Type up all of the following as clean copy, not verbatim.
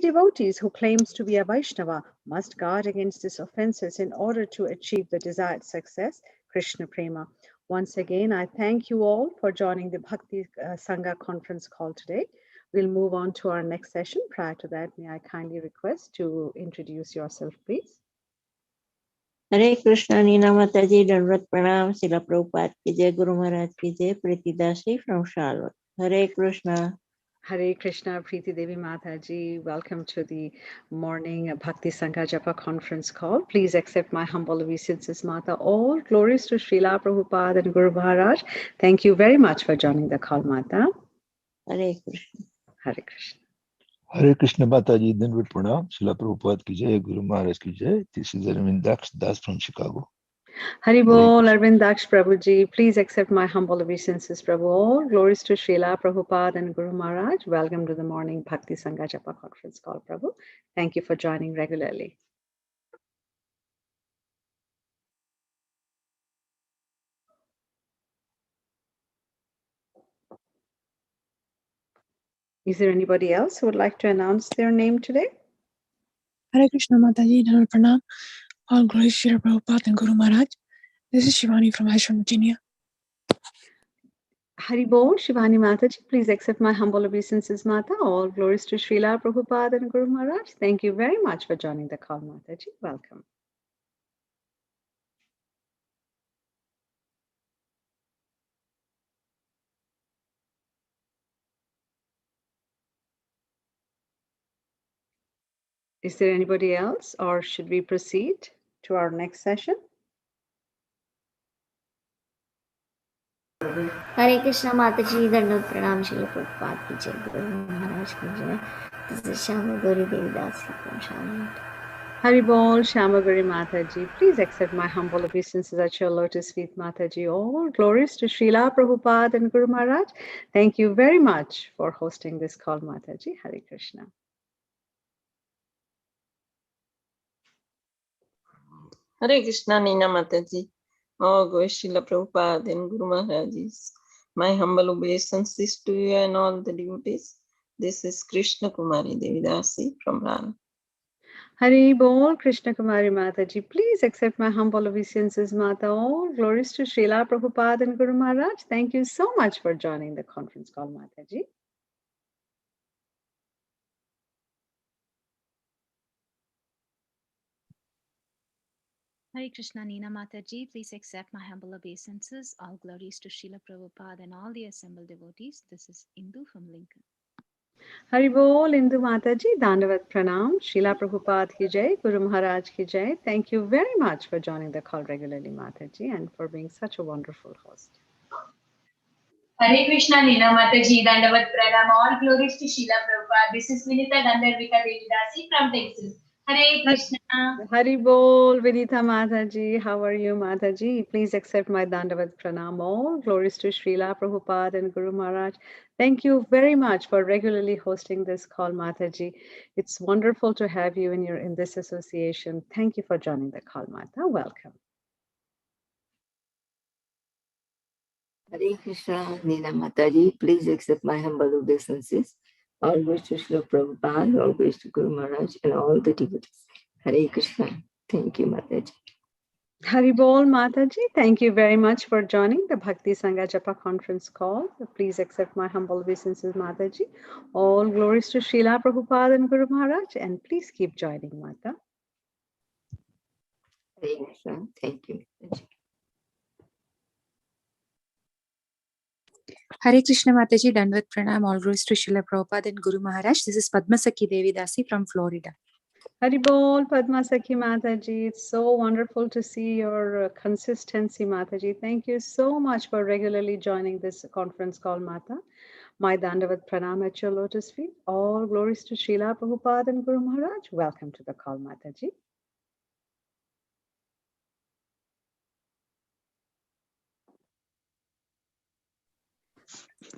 devotees who claims to be a Vaishnava must guard against these offenses in order to achieve the desired success, Krishna Prema. Once again, I thank you all for joining the Bhakti Sangha conference call today. We'll move on to our next session. Prior to that, may I kindly request to introduce yourself, please. Hare Krishna, Nina Mataji, Dandavat Pranam, Srila Prabhupada ki jai, Guru Maharaj ki jai, Preeti Dasi from Charlotte. Hare Krishna. Hare Krishna, Preeti Devi Mataji. Welcome to the morning Bhakti Sangha Japa conference call. Please accept my humble obeisances, Mata. All glories to Srila Prabhupada and Guru Maharaj. Thank you very much for joining the call, Mata. Hare Krishna. Hare Krishna. Hare Krishna Mataji, Dandavat Pranam, Srila Prabhupada ki jai, Guru Maharaj ki jai. This is Arvind Das from Chicago. Hari Bol, Arvind Daksh Prabhuji. Please accept my humble obeisances, Prabhu. All glories to Srila Prabhupada and Guru Maharaj. Welcome to the morning Bhakti Sangha Japa conference call, Prabhu. Thank you for joining regularly. Is there anybody else who would like to announce their name today? Hare Krishna Mataji, Dhanavad Pranam. All glories to Srila Prabhupada and Guru Maharaj. This is Shivani from Ashram, Virginia. Hari Bol, Shivani Mataji. Please accept my humble obeisances, Mata. All glories to Srila Prabhupada and Guru Maharaj. Thank you very much for joining the call, Mataji. Welcome. Is there anybody else, or should we proceed to our next session? Hare Krishna Mataji, Dandavat Pranam, Srila Prabhupada ki jai, Guru Maharaj ki jai. This is Shama Gauri Devi Dasi from Charlotte. Hari Bol, Shamagari Mataji. Please accept my humble obeisances at your lotus feet, Mataji. All glories to Srila Prabhupada and Guru Maharaj. Thank you very much for hosting this call, Mataji. Hare Krishna. Hare Krishna, Nina Mataji. All glories to Srila Prabhupada and Guru Maharajis. My humble obeisances to you and all the devotees. This is Krishna Kumari Devidasi from Rana. Hari Bol, Krishna Kumari Mataji. Please accept my humble obeisances, Mata. All glories to Srila Prabhupada and Guru Maharaj. Thank you so much for joining the conference call, Mataji. Hare Krishna, Nina Mataji. Please accept my humble obeisances. All glories to Srila Prabhupada and all the assembled devotees. This is Indu from Lincoln. Hari Bol, Indu Mataji. Dandavat Pranam. Srila Prabhupada ki jai. Guru Maharaj ki jai. Thank you very much for joining the call regularly, Mataji, and for being such a wonderful host. Hare Krishna, Nina Mataji. Dandavat Pranam. All glories to Srila Prabhupada. This is Vinita Gandharvika Devidasi from Texas. Hare Krishna. Hari Bol, Vinita Mataji. How are you, Mataji? Please accept my Dandavat Pranam. All glories to Srila Prabhupada and Guru Maharaj. Thank you very much for regularly hosting this call, Mataji. It's wonderful to have you in this association. Thank you for joining the call, Mata. Welcome. Hare Krishna, Nina Mataji. Please accept my humble obeisances. All glories to Srila Prabhupada, all glories to Guru Maharaj, and all the devotees. Hare Krishna. Thank you, Mataji. Hari Bol, Mataji. Thank you very much for joining the Bhakti Sangha Japa conference call. Please accept my humble obeisances, Mataji. All glories to Srila Prabhupada and Guru Maharaj, and please keep joining, Mata. Hare Krishna. Thank you, Mataji. Hare Krishna Mataji, Dandavat Pranam. All glories to Srila Prabhupada and Guru Maharaj. This is Padmasakhi Devi Dasi from Florida. Hari Bol, Padma Sakhi Mataji. It's so wonderful to see your consistency, Mataji. Thank you so much for regularly joining this conference call, Mata. My Dandavat Pranam at your lotus feet. All glories to Srila Prabhupada and Guru Maharaj. Welcome to the call, Mataji.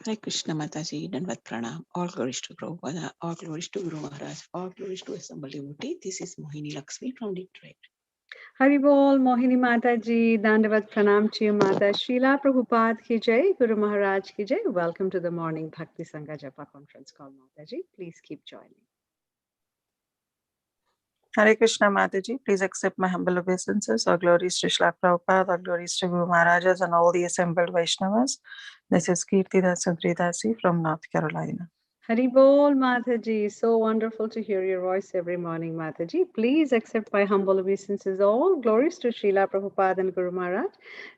Hare Krishna Mataji, Dandavat Pranam. All glories to Prabhupada, all glories to Guru Maharaj, all glories to assembled devotee. This is Mohini Lakshmi from Detroit. Hari Bol, Mohini Mataji, Dandavat Pranam to you, Mata. Srila Prabhupada ki jai, Guru Maharaj ki jai. Welcome to the morning Bhakti Sangha Japa conference call, Mataji. Please keep joining. Hare Krishna Mataji, please accept my humble obeisances. All glories to Srila Prabhupada, all glories to Guru Maharajas and all the assembled Vaishnavas. This is Kirti Dasi from North Carolina. Hari Bol, Mataji. So wonderful to hear your voice every morning, Mataji. Please accept my humble obeisances. All glories to Srila Prabhupada and Guru Maharaj.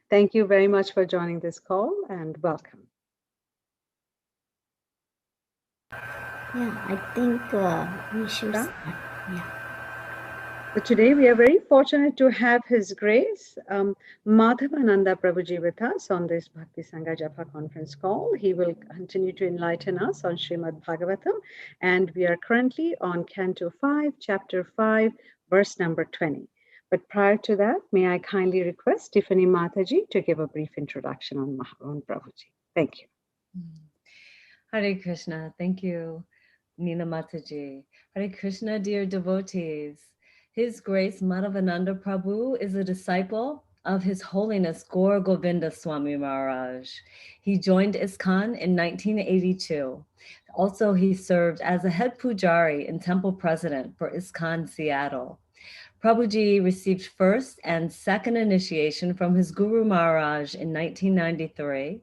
Thank you very much for joining this call and welcome. Yeah, I think we should start. Yeah. So today we are very fortunate to have His Grace Madhavananda Prabhuji with us on this Bhakti Sangha Japa conference call. He will continue to enlighten us on Srimad Bhagavatam, and we are currently on Canto 5, Chapter 5, verse number 20. But prior to that, may I kindly request Tiffany Mataji to give a brief introduction on Prabhuji. Thank you. Hare Krishna. Thank you, Nina Mataji. Hare Krishna, dear devotees. His Grace Madhavananda Prabhu is a disciple of His Holiness Gaur Govinda Swami Maharaj. He joined ISKCON in 1982. Also, he served as a head pujari and temple president for ISKCON Seattle. Prabhuji received first and second initiation from his Guru Maharaj in 1993.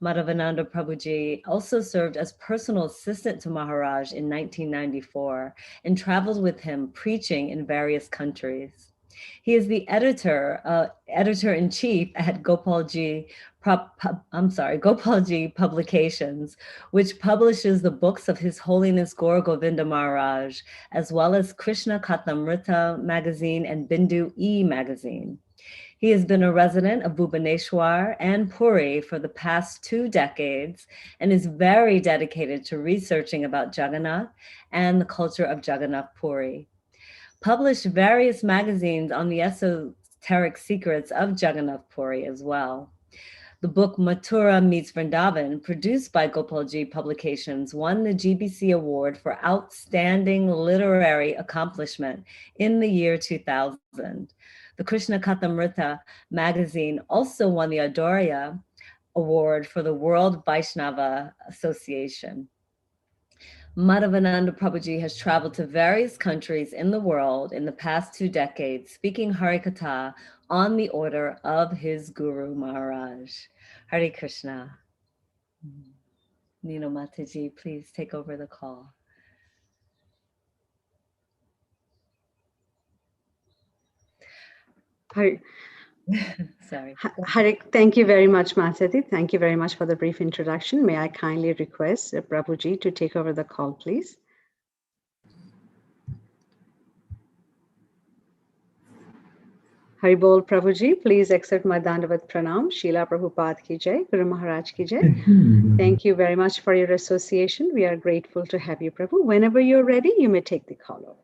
Madhavananda Prabhuji also served as personal assistant to Maharaj in 1994 and traveled with him preaching in various countries. He is the editor-in-chief at Gopalji Publications, which publishes the books of His Holiness Gaur Govinda Maharaj, as well as Krishna Kathamrita magazine and Bindu E magazine. He has been a resident of Bhubaneswar and Puri for the past 2 decades and is very dedicated to researching about Jagannath and the culture of Jagannath Puri. Published various magazines on the esoteric secrets of Jagannath Puri as well. The book Mathura Meets Vrindavan, produced by Gopalji Publications, won the GBC Award for Outstanding Literary Accomplishment in the year 2000. The Krishna Kathamrita magazine also won the Adorya Award for the World Vaishnava Association. Madhavananda Prabhuji has traveled to various countries in the world in the past 2 decades, speaking Harikatha on the order of his Guru Maharaj. Hare Krishna. Nino Mataji, please take over the call. Hari. Sorry. Hari, thank you very much, Mataji. Thank you very much for the brief introduction. May I kindly request Prabhuji to take over the call, please? Haribol Prabhuji, please accept my Dandavat Pranam. Srila Prabhupada ki jai, Guru Maharaj ki jai. Thank you very much for your association. We are grateful to have you, Prabhu. Whenever you're ready, you may take the call over.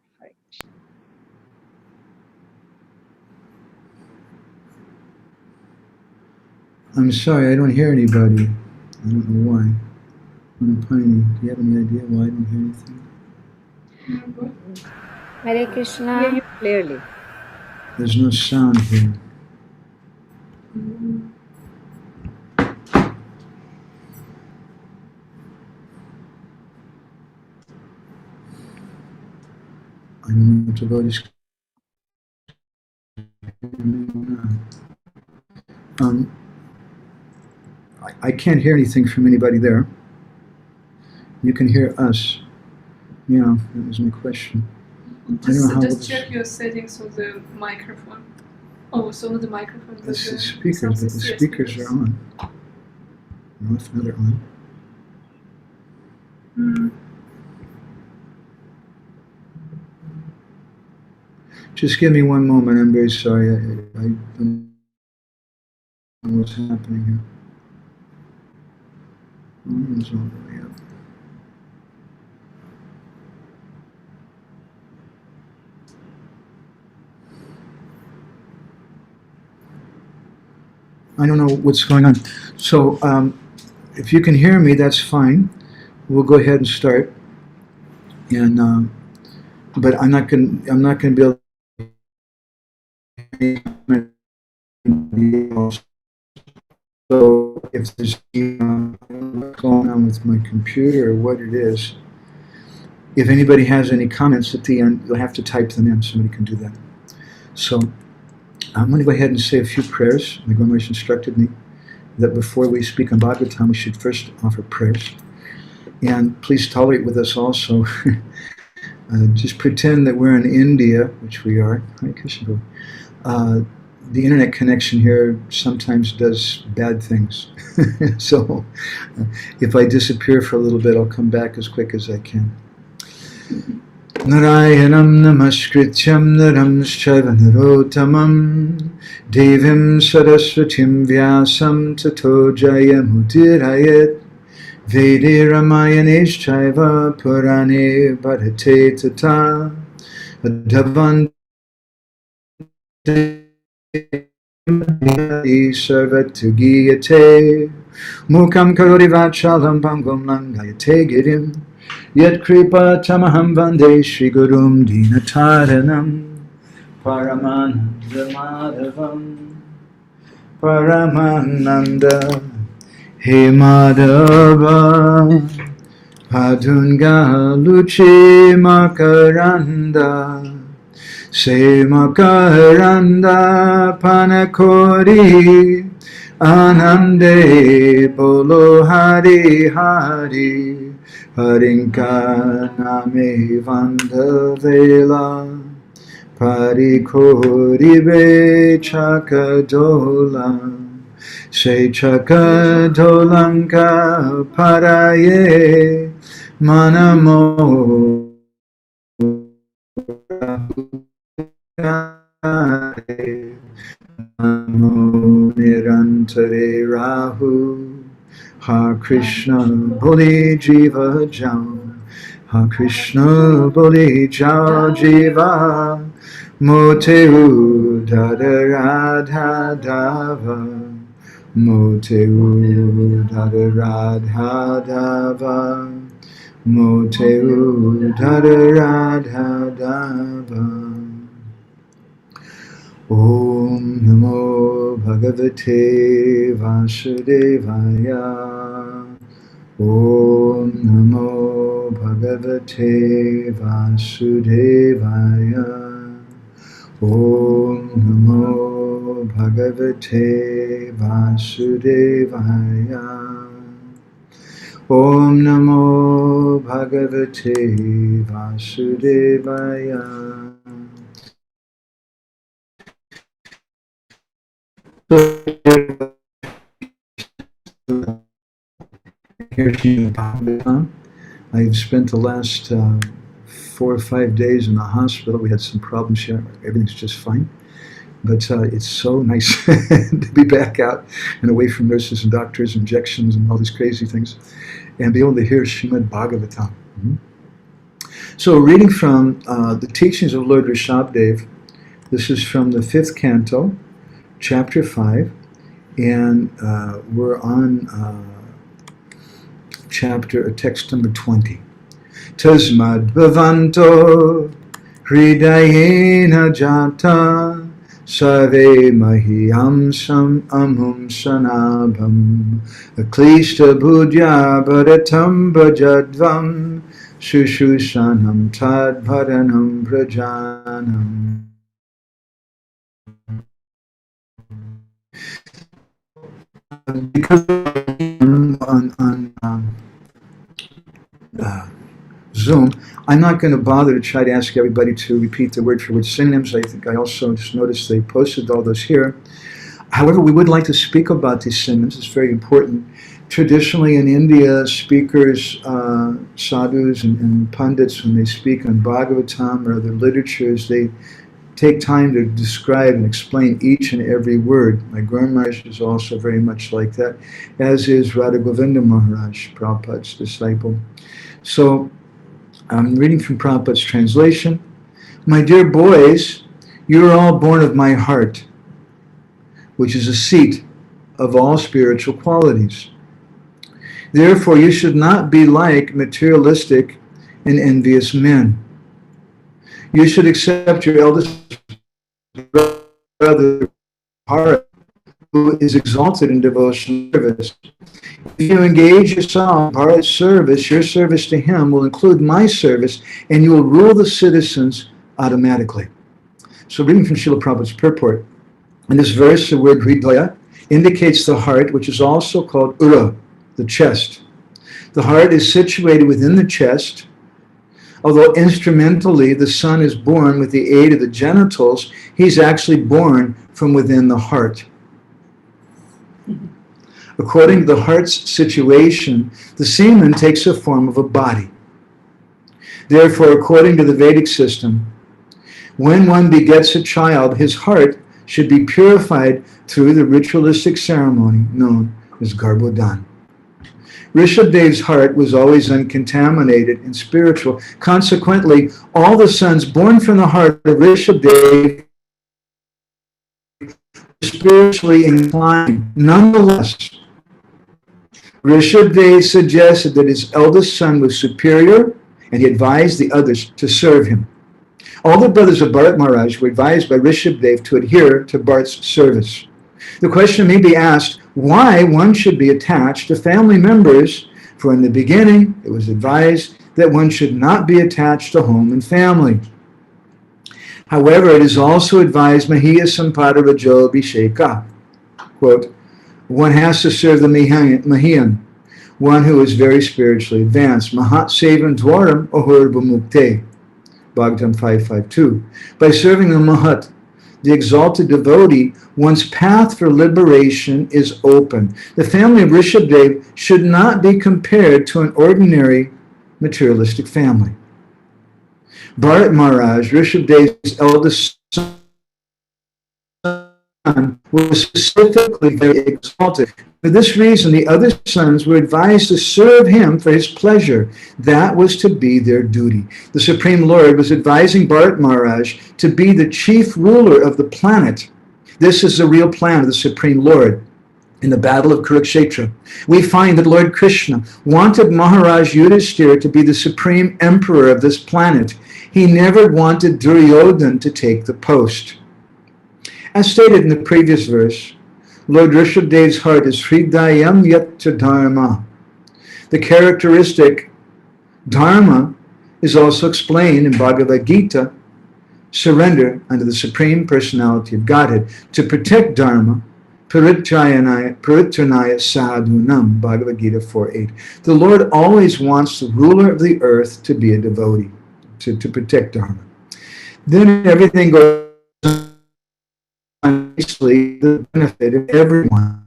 I'm sorry, I don't hear anybody. I don't know why. Manapani, do you have any idea why I don't hear anything? Hare Krishna. I hear you clearly. There's no sound here. I don't know what devotees. I can't hear anything from anybody there. You can hear us. Yeah, that was my question. Just check your settings of the microphone. Oh, so not the microphone, but the speakers, but the speakers are on. No, if not, they're on. Just give me one moment. I'm very sorry. I don't know what's happening here. It's all the way up. I don't know what's going on. So if you can hear me, that's fine. We'll go ahead and start. And but I'm not going to be able to. So if there's what's going on with my computer or what it is, if anybody has any comments at the end, you'll have to type them in. Somebody can do that. So I'm going to go ahead and say a few prayers. My Guru Maharaj instructed me that before we speak on Bhagavatam, we should first offer prayers. And please tolerate with us also. Just pretend that we're in India, which we are. Hare Krishna. The internet connection here sometimes does bad things. So if I disappear for a little bit, I'll come back as quick as I can. Narayanam namaskrityam naram shaiva narotamam devim saraswatim vyasam tato jayamudirayet vede ramayanesh chaiva purane bharate tata adhavante sarvatugiyate mukam karori vachalam pangam langayate girim yat kripa tamaham vande shri gurum dinataranam paramananda madhavam paramananda he madhava padunga luce makaranda se makaranda panakori anande bolo hari hari harinka name vandavela parikoribe chakadola se chakadolanka paraye manamo nirantare rahu ha krishna boli jiva jao ha krishna boli jao jiva moteu dada radha dava moteu dada radha dava moteu dada radha dava. Om Namo Bhagavate Vasudevaya. Om Namo Bhagavate Vasudevaya. Om Namo Bhagavate Vasudevaya. Om Namo Bhagavate Vasudevaya. I've spent the last 4 or 5 days in the hospital. We had some problems here. Everything's just fine. But it's so nice to be back out and away from nurses and doctors, injections and all these crazy things, and be able to hear Srimad Bhagavatam. So reading from the teachings of Lord Rishabhdev, this is from the 5th canto, Chapter 5, and we're on text number 20. Tasmad bhavanto hridayena jata sarve mahiyam amhum sanabham aklishta budya bharatam bhajadvam shushusanam tad bharanam prajanam. Because on Zoom, I'm not going to bother to try to ask everybody to repeat the word for word synonyms. I think I also just noticed they posted all those here. However, we would like to speak about these synonyms. It's very important. Traditionally in India, speakers, sadhus and pundits, when they speak on Bhagavatam or other literatures, they take time to describe and explain each and every word. My Guru Maharaj is also very much like that, as is Radha Govinda Maharaj, Prabhupada's disciple. So I'm reading from Prabhupada's translation. My dear boys, you are all born of my heart, which is a seat of all spiritual qualities. Therefore, you should not be like materialistic and envious men. You should accept your eldest brother, Bharat, who is exalted in devotional service. If you engage yourself in Bharat's service, your service to him will include my service, and you will rule the citizens automatically. So reading from Srila Prabhupada's purport, in this verse, the word hridaya indicates the heart, which is also called ura, the chest. The heart is situated within the chest. Although instrumentally the son is born with the aid of the genitals, he's actually born from within the heart. According to the heart's situation, the semen takes the form of a body. Therefore, according to the Vedic system, when one begets a child, his heart should be purified through the ritualistic ceremony known as Garbhodan. Rishabdev's heart was always uncontaminated and spiritual. Consequently, all the sons born from the heart of Rishabdev were spiritually inclined. Nonetheless, Rishabdev suggested that his eldest son was superior, and he advised the others to serve him. All the brothers of Bharat Maharaj were advised by Rishabdev to adhere to Bharat's service. The question may be asked why one should be attached to family members, for in the beginning it was advised that one should not be attached to home and family. However, it is also advised Mahiya Sampada Rajo Abhisheka. Quote, one has to serve the Mahiyan, one who is very spiritually advanced. Mahat Sevan Dwaram Ahur Bhumukte. Bhagavatam 5.5.2. By serving the Mahat, the exalted devotee, one's path for liberation is open. The family of Rishabdev should not be compared to an ordinary materialistic family. Bharat Maharaj, Rishabdev's eldest son, was specifically very exalted. For this reason, the other sons were advised to serve him for his pleasure. That was to be their duty. The Supreme Lord was advising Bharat Maharaj to be the chief ruler of the planet. This is the real plan of the Supreme Lord. In the battle of Kurukshetra, we find that Lord Krishna wanted Maharaj Yudhishthira to be the supreme emperor of this planet. He never wanted Duryodhana to take the post. As stated in the previous verse, Lord Rishabdev's heart is Hridayam Yatta Dharma. The characteristic Dharma is also explained in Bhagavad Gita, surrender unto the Supreme Personality of Godhead. To protect Dharma, Paritranaya Sadhunam, Bhagavad Gita 4.8. The Lord always wants the ruler of the earth to be a devotee, to protect Dharma. Then everything goes nicely, the benefit of everyone.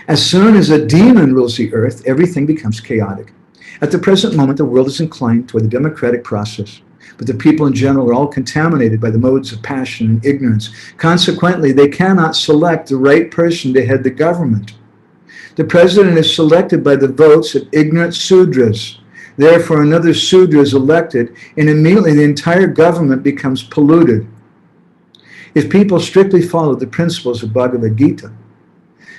As soon as a demon rules the earth, everything becomes chaotic. At the present moment, the world is inclined toward the democratic process, but the people in general are all contaminated by the modes of passion and ignorance. Consequently, they cannot select the right person to head the government. The president is selected by the votes of ignorant Sudras. Therefore, another Sudra is elected, and immediately the entire government becomes polluted. If people strictly follow the principles of Bhagavad Gita,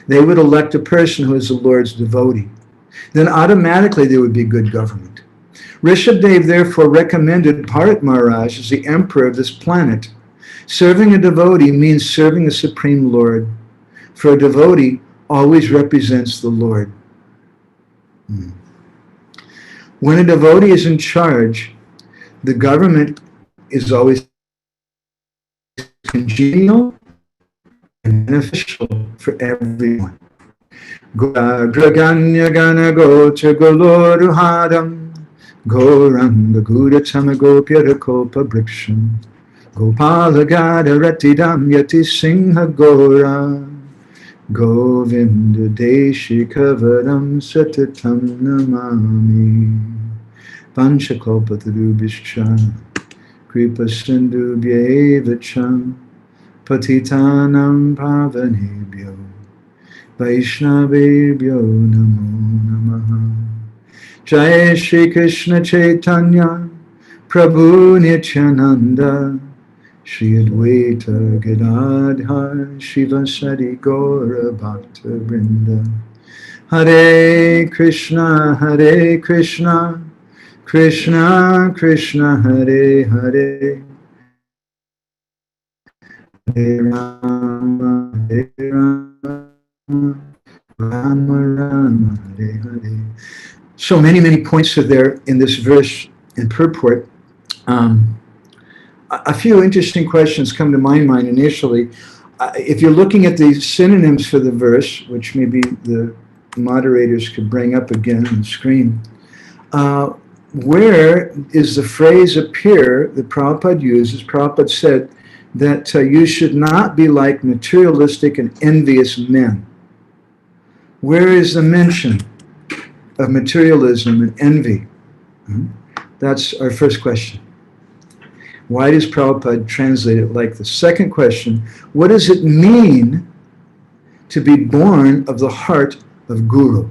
they would elect a person who is the Lord's devotee. Then automatically there would be good government. Rishabdev therefore recommended Bharat Maharaj as the emperor of this planet. Serving a devotee means serving the Supreme Lord, for a devotee always represents the Lord. When a devotee is in charge, the government is always congenial and beneficial for everyone. Graganya gana gocha goloruhadam goranga gudachama gopyarakopa briksham gopala gada ratidam yati singha gora govinda deshikavaram satatam namami panchakalpatarubhischa kripa sindhubhyevacham patitanam pavanebhyo Vaishnavebhyo namo namaha. Jai Shri Krishna Chaitanya Prabhu Nityananda Shri Advaita Gadadhar Shivasari Gaura Bhakta Vrinda. Hare Krishna Krishna Krishna Hare Hare Hare Rama, Hare Rama, Rama Rama, Hare Hare. So many points are there in this verse and purport. A few interesting questions come to my mind initially. If you're looking at the synonyms for the verse, which maybe the moderators could bring up again on the screen, where is the phrase appear that Prabhupada uses? Prabhupada said that you should not be like materialistic and envious men. Where is the mention of materialism and envy? That's our first question. Why does Prabhupada translate it like this? Second question, what does it mean to be born of the heart of Guru?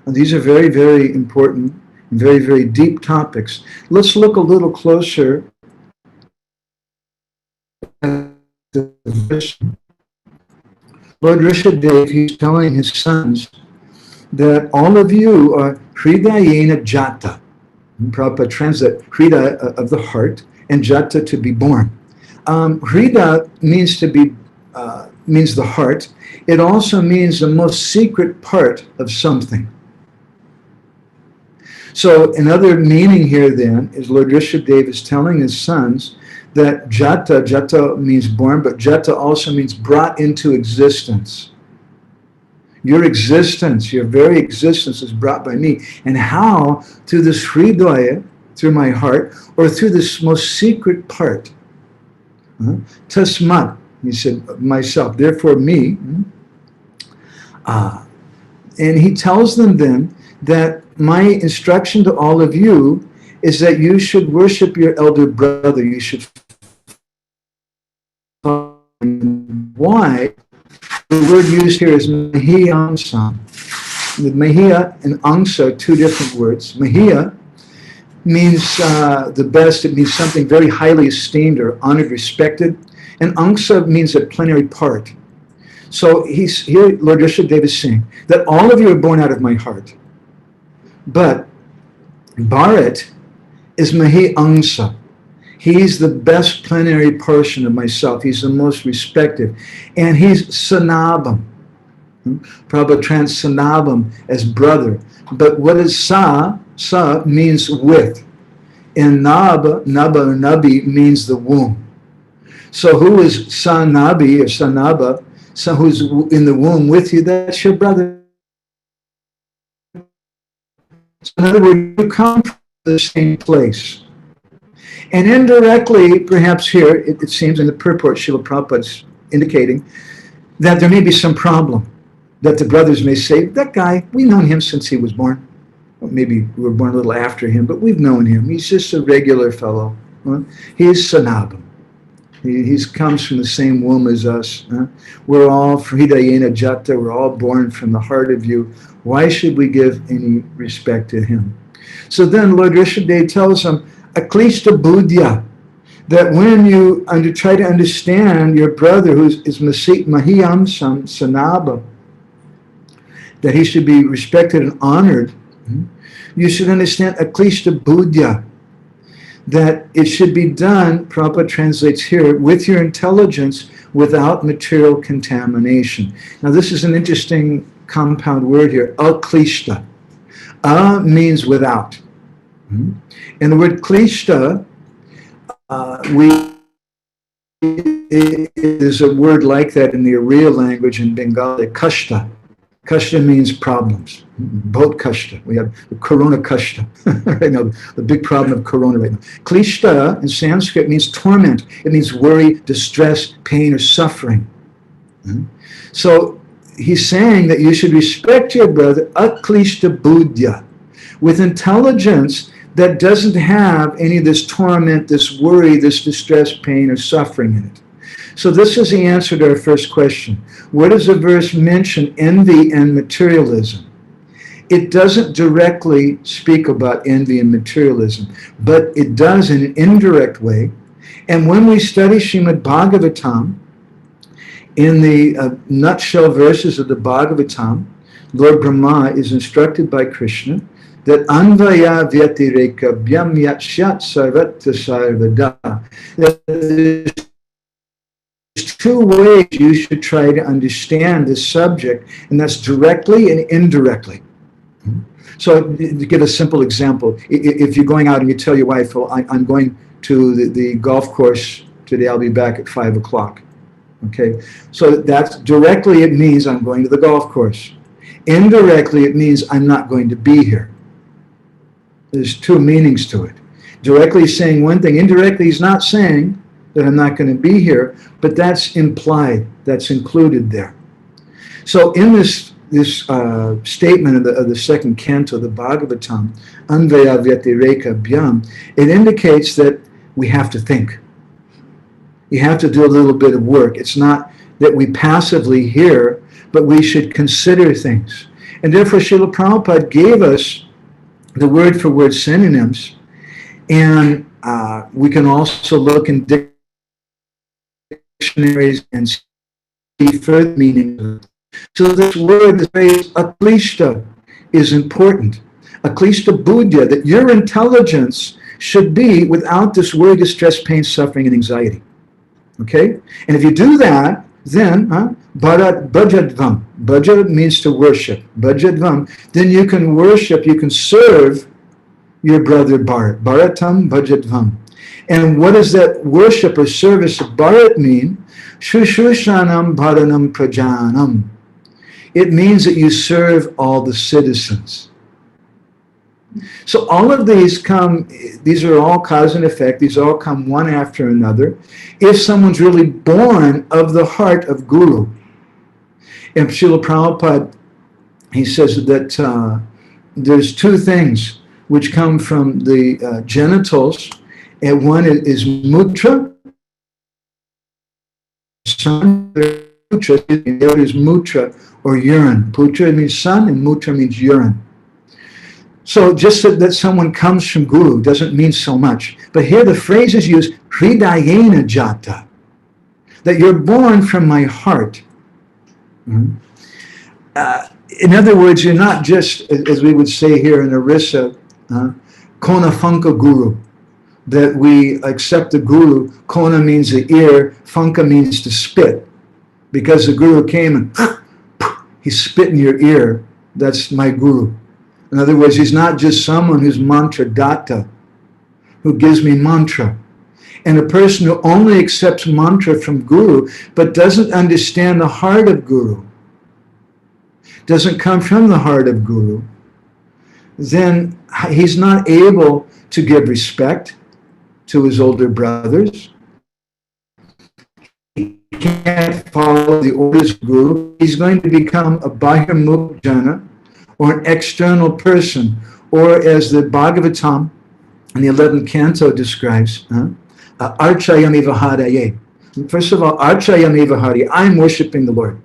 And these are very, very important and very, very deep topics. Let's look a little closer at the verse. Lord Rishabdev, he's telling his sons that all of you are Hridayena Jata. And Prabhupada translates Hrida of the heart and Jata to be born. Hrida means to be means the heart. It also means the most secret part of something. So another meaning here then is Lord Rishabdev is telling his sons that Jata means born, but Jata also means brought into existence. Your existence, your very existence is brought by me. And how? Through this Hridaya, through my heart, or through this most secret part. Tasmat, he said, myself, therefore me. And he tells them then that my instruction to all of you is that you should worship your elder brother. You should. Why? The word used here is Mahi Ansam. With Mahia and Angsa are two different words. Mahia means the best. It means something very highly esteemed or honored, respected. And Angsa means a plenary part. So he's here, Lord Rishabdev is saying that all of you are born out of my heart. But Bharat is Mahi Angsa. He's the best plenary portion of myself. He's the most respected. And he's Sanabam. Prabhupada trans Sanabam as brother. But what is Sa? Sa means with. And Naba, Nabi means the womb. So who is Sanabi or Sanaba? So who's in the womb with you? That's your brother. So in other words, you come from the same place. And indirectly, perhaps here, it seems in the purport, Srila Prabhupada's indicating that there may be some problem, that the brothers may say, that guy, we've known him since he was born. Or maybe we were born a little after him, but we've known him. He's just a regular fellow. He's Sanabam. He comes from the same womb as us. We're all Hridayena Jata. We're all born from the heart of you. Why should we give any respect to him? So then Lord Rishabdev tells him, Aklishta Buddhya, that when you try to understand your brother who is Mahiyam Sanaba, that he should be respected and honored, you should understand Aklishta Buddhya, that it should be done, Prabhupada translates here, with your intelligence without material contamination. Now this is an interesting compound word here, aklishta. Means without. And the word klishta, there's a word like that in the Oriya language in Bengali, kashta. Kashta means problems. Both kashta. We have the corona kashta. Right now, the big problem of corona right now. Klishta in Sanskrit means torment. It means worry, distress, pain, or suffering. So he's saying that you should respect your brother, aklishta buddhya, with intelligence that doesn't have any of this torment, this worry, this distress, pain, or suffering in it. So this is the answer to our first question. Where does the verse mention envy and materialism? It doesn't directly speak about envy and materialism, but it does in an indirect way. And when we study Srimad Bhagavatam, in the nutshell verses of the Bhagavatam, Lord Brahma is instructed by Krishna that anvaya vyatireka byam yatshat sarvata sarvada, that two ways you should try to understand this subject, and that's directly and indirectly. So to give a simple example, if you're going out and you tell your wife, well, I'm going to the golf course today, I'll be back at 5 o'clock. Okay, so that's directly, it means I'm going to the golf course. Indirectly, it means I'm not going to be here. There's two meanings to it. Directly he's saying one thing, indirectly he's not saying that I'm not going to be here, but that's implied, that's included there. So in this statement of the second canto, the Bhagavatam, Anvaya Vyatireka Bhyam, it indicates that we have to think. You have to do a little bit of work. It's not that we passively hear, but we should consider things. And therefore, Srila Prabhupada gave us the word-for-word synonyms, and we can also look in dictionaries and see further meaning. So this word, the phrase aklishta, is important. Aklishta buddhya, that your intelligence should be without this worry, distress, pain, suffering, and anxiety. Okay? And if you do that, then bhajadvam. Bhaja means to worship. Bhajadvam. Then you can worship, you can serve your brother Bharat. Bharatam bhajadvam. And what does that worship or service of Bharat mean? Shushushanam bharanam prajanam. It means that you serve all the citizens. So all of these come, these are all cause and effect, these all come one after another, if someone's really born of the heart of Guru. And Srila Prabhupada, he says that there's two things which come from the genitals, and one is mutra, the other is mutra, or urine. Putra means son, and mutra means urine. So just that someone comes from Guru doesn't mean so much. But here the phrase is used, hridayena jata, that you're born from my heart. In other words, you're not just, as we would say here in Orissa, kona funka guru, that we accept the Guru. Kona means the ear, funka means to spit. Because the Guru came and he spit in your ear, that's my Guru. In other words, he's not just someone who's mantra datta, who gives me mantra. And a person who only accepts mantra from Guru, but doesn't understand the heart of Guru, doesn't come from the heart of Guru, then he's not able to give respect to his older brothers. He can't follow the orders of Guru. He's going to become a bahirmukh jana, or an external person, or as the Bhagavatam in the 11th canto describes, archayami vaharaye. First of all, archayami vahari, I'm worshiping the Lord.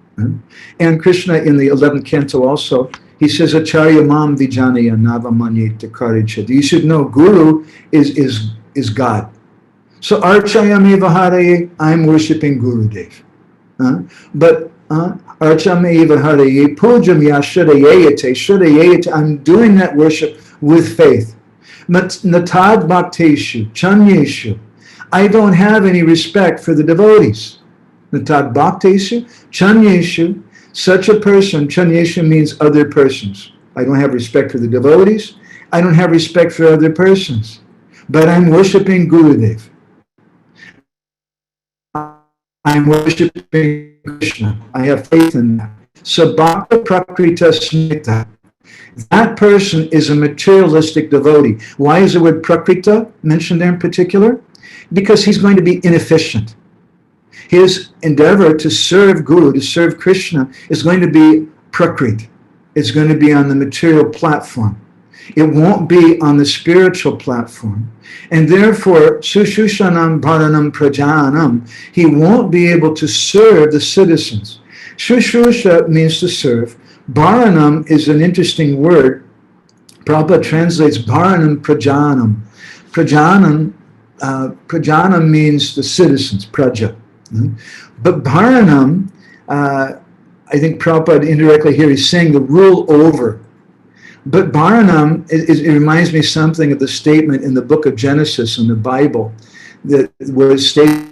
And Krishna in the 11th canto also, he says, acharya mam vijanaya navamanye takarichad. You should know Guru is God. So archayami vaharaye, I'm worshiping Gurudev. But archayami vaharaye pujam yashadayayate, shadayayate, I'm doing that worship with faith. Natad bhakteshu, chanyeshu, I don't have any respect for the devotees. Natad bhakteshu, chanyeshu, such a person, chanyeshu means other persons. I don't have respect for the devotees. I don't have respect for other persons. But I'm worshiping Gurudev. I'm worshiping Krishna. I have faith in that. Sabhakta prakrita smita. That person is a materialistic devotee. Why is the word prakrita mentioned there in particular? Because he's going to be inefficient. His endeavor to serve Guru, to serve Krishna, is going to be prakrit. It's going to be on the material platform. It won't be on the spiritual platform. And therefore, Sushushanam Bharanam Prajanam, he won't be able to serve the citizens. Shushusha means to serve. Bharanam is an interesting word. Prabhupada translates Bharanam Prajanam. Prajanam means the citizens, praja. But Bharanam, I think Prabhupada indirectly here is saying the rule over. But Bharanam, it reminds me something of the statement in the book of Genesis in the Bible, that where it states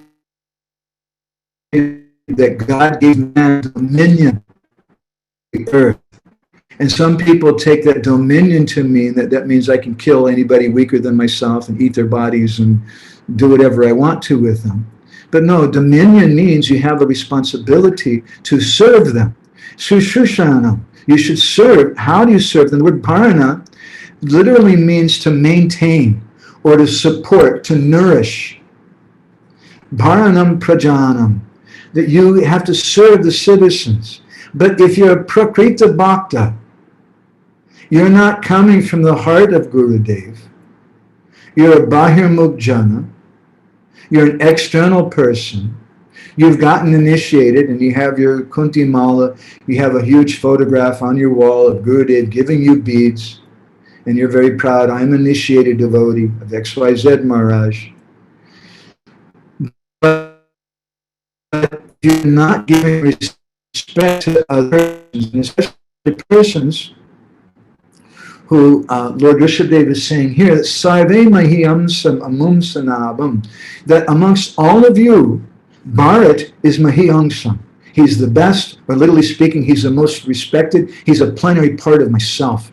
that God gave man dominion on the earth. And some people take that dominion to mean that means I can kill anybody weaker than myself and eat their bodies and do whatever I want to with them. But no, dominion means you have a responsibility to serve them. Sushushanam. You should serve. How do you serve them? The word bharana literally means to maintain or to support, to nourish. Bharanam prajanam. That you have to serve the citizens. But if you're a prakrita bhakta, you're not coming from the heart of Gurudev. You're a bahirmukh jana. You're an external person. You've gotten initiated and you have your kunti mala. You have a huge photograph on your wall of Gurudev giving you beads. And you're very proud. I'm an initiated devotee of XYZ Maharaj. But you're not giving respect to other persons, and especially persons who Lord Rishabdev is saying here, that Sarve Mahiyamsam Amum Sanabam, that amongst all of you, Bharat is Mahiyangsam. He's the best, or literally speaking, he's the most respected. He's a plenary part of myself.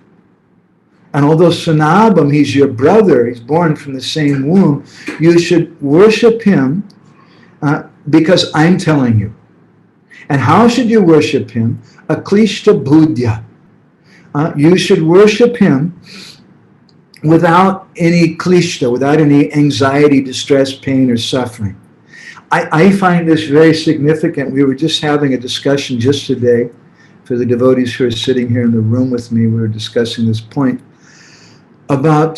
And although Sanabam, he's your brother, he's born from the same womb, you should worship him because I'm telling you. And how should you worship him? Aklishta Buddhya. You should worship him without any klishta, without any anxiety, distress, pain, or suffering. I find this very significant. We were just having a discussion just today for the devotees who are sitting here in the room with me. We were discussing this point about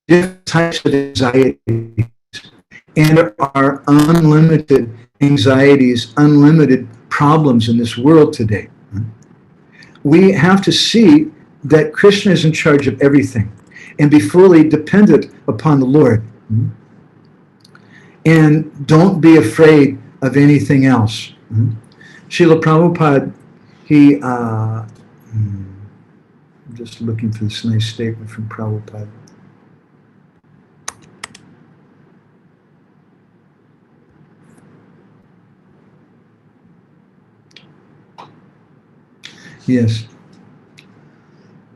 different types of anxieties. And there are unlimited anxieties, unlimited problems in this world today. We have to see that Krishna is in charge of everything and be fully dependent upon the Lord. And don't be afraid of anything else. Srila Prabhupada, I'm just looking for this nice statement from Prabhupada. Yes.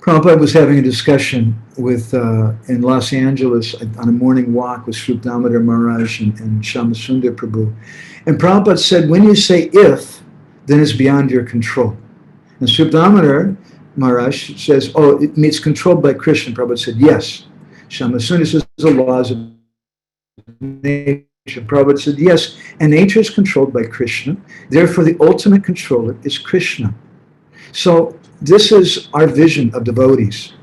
Prabhupada was having a discussion with in Los Angeles on a morning walk with Srup Damodar Maharaj and Shyamasundar Prabhu. And Prabhupada said, when you say if, then it's beyond your control. And Srup Damodar Maharaj says, oh, it means controlled by Krishna. Prabhupada said, yes. Shyamasundar says the laws of nature. Prabhupada said, yes, and nature is controlled by Krishna. Therefore, the ultimate controller is Krishna. So this is our vision of devotees.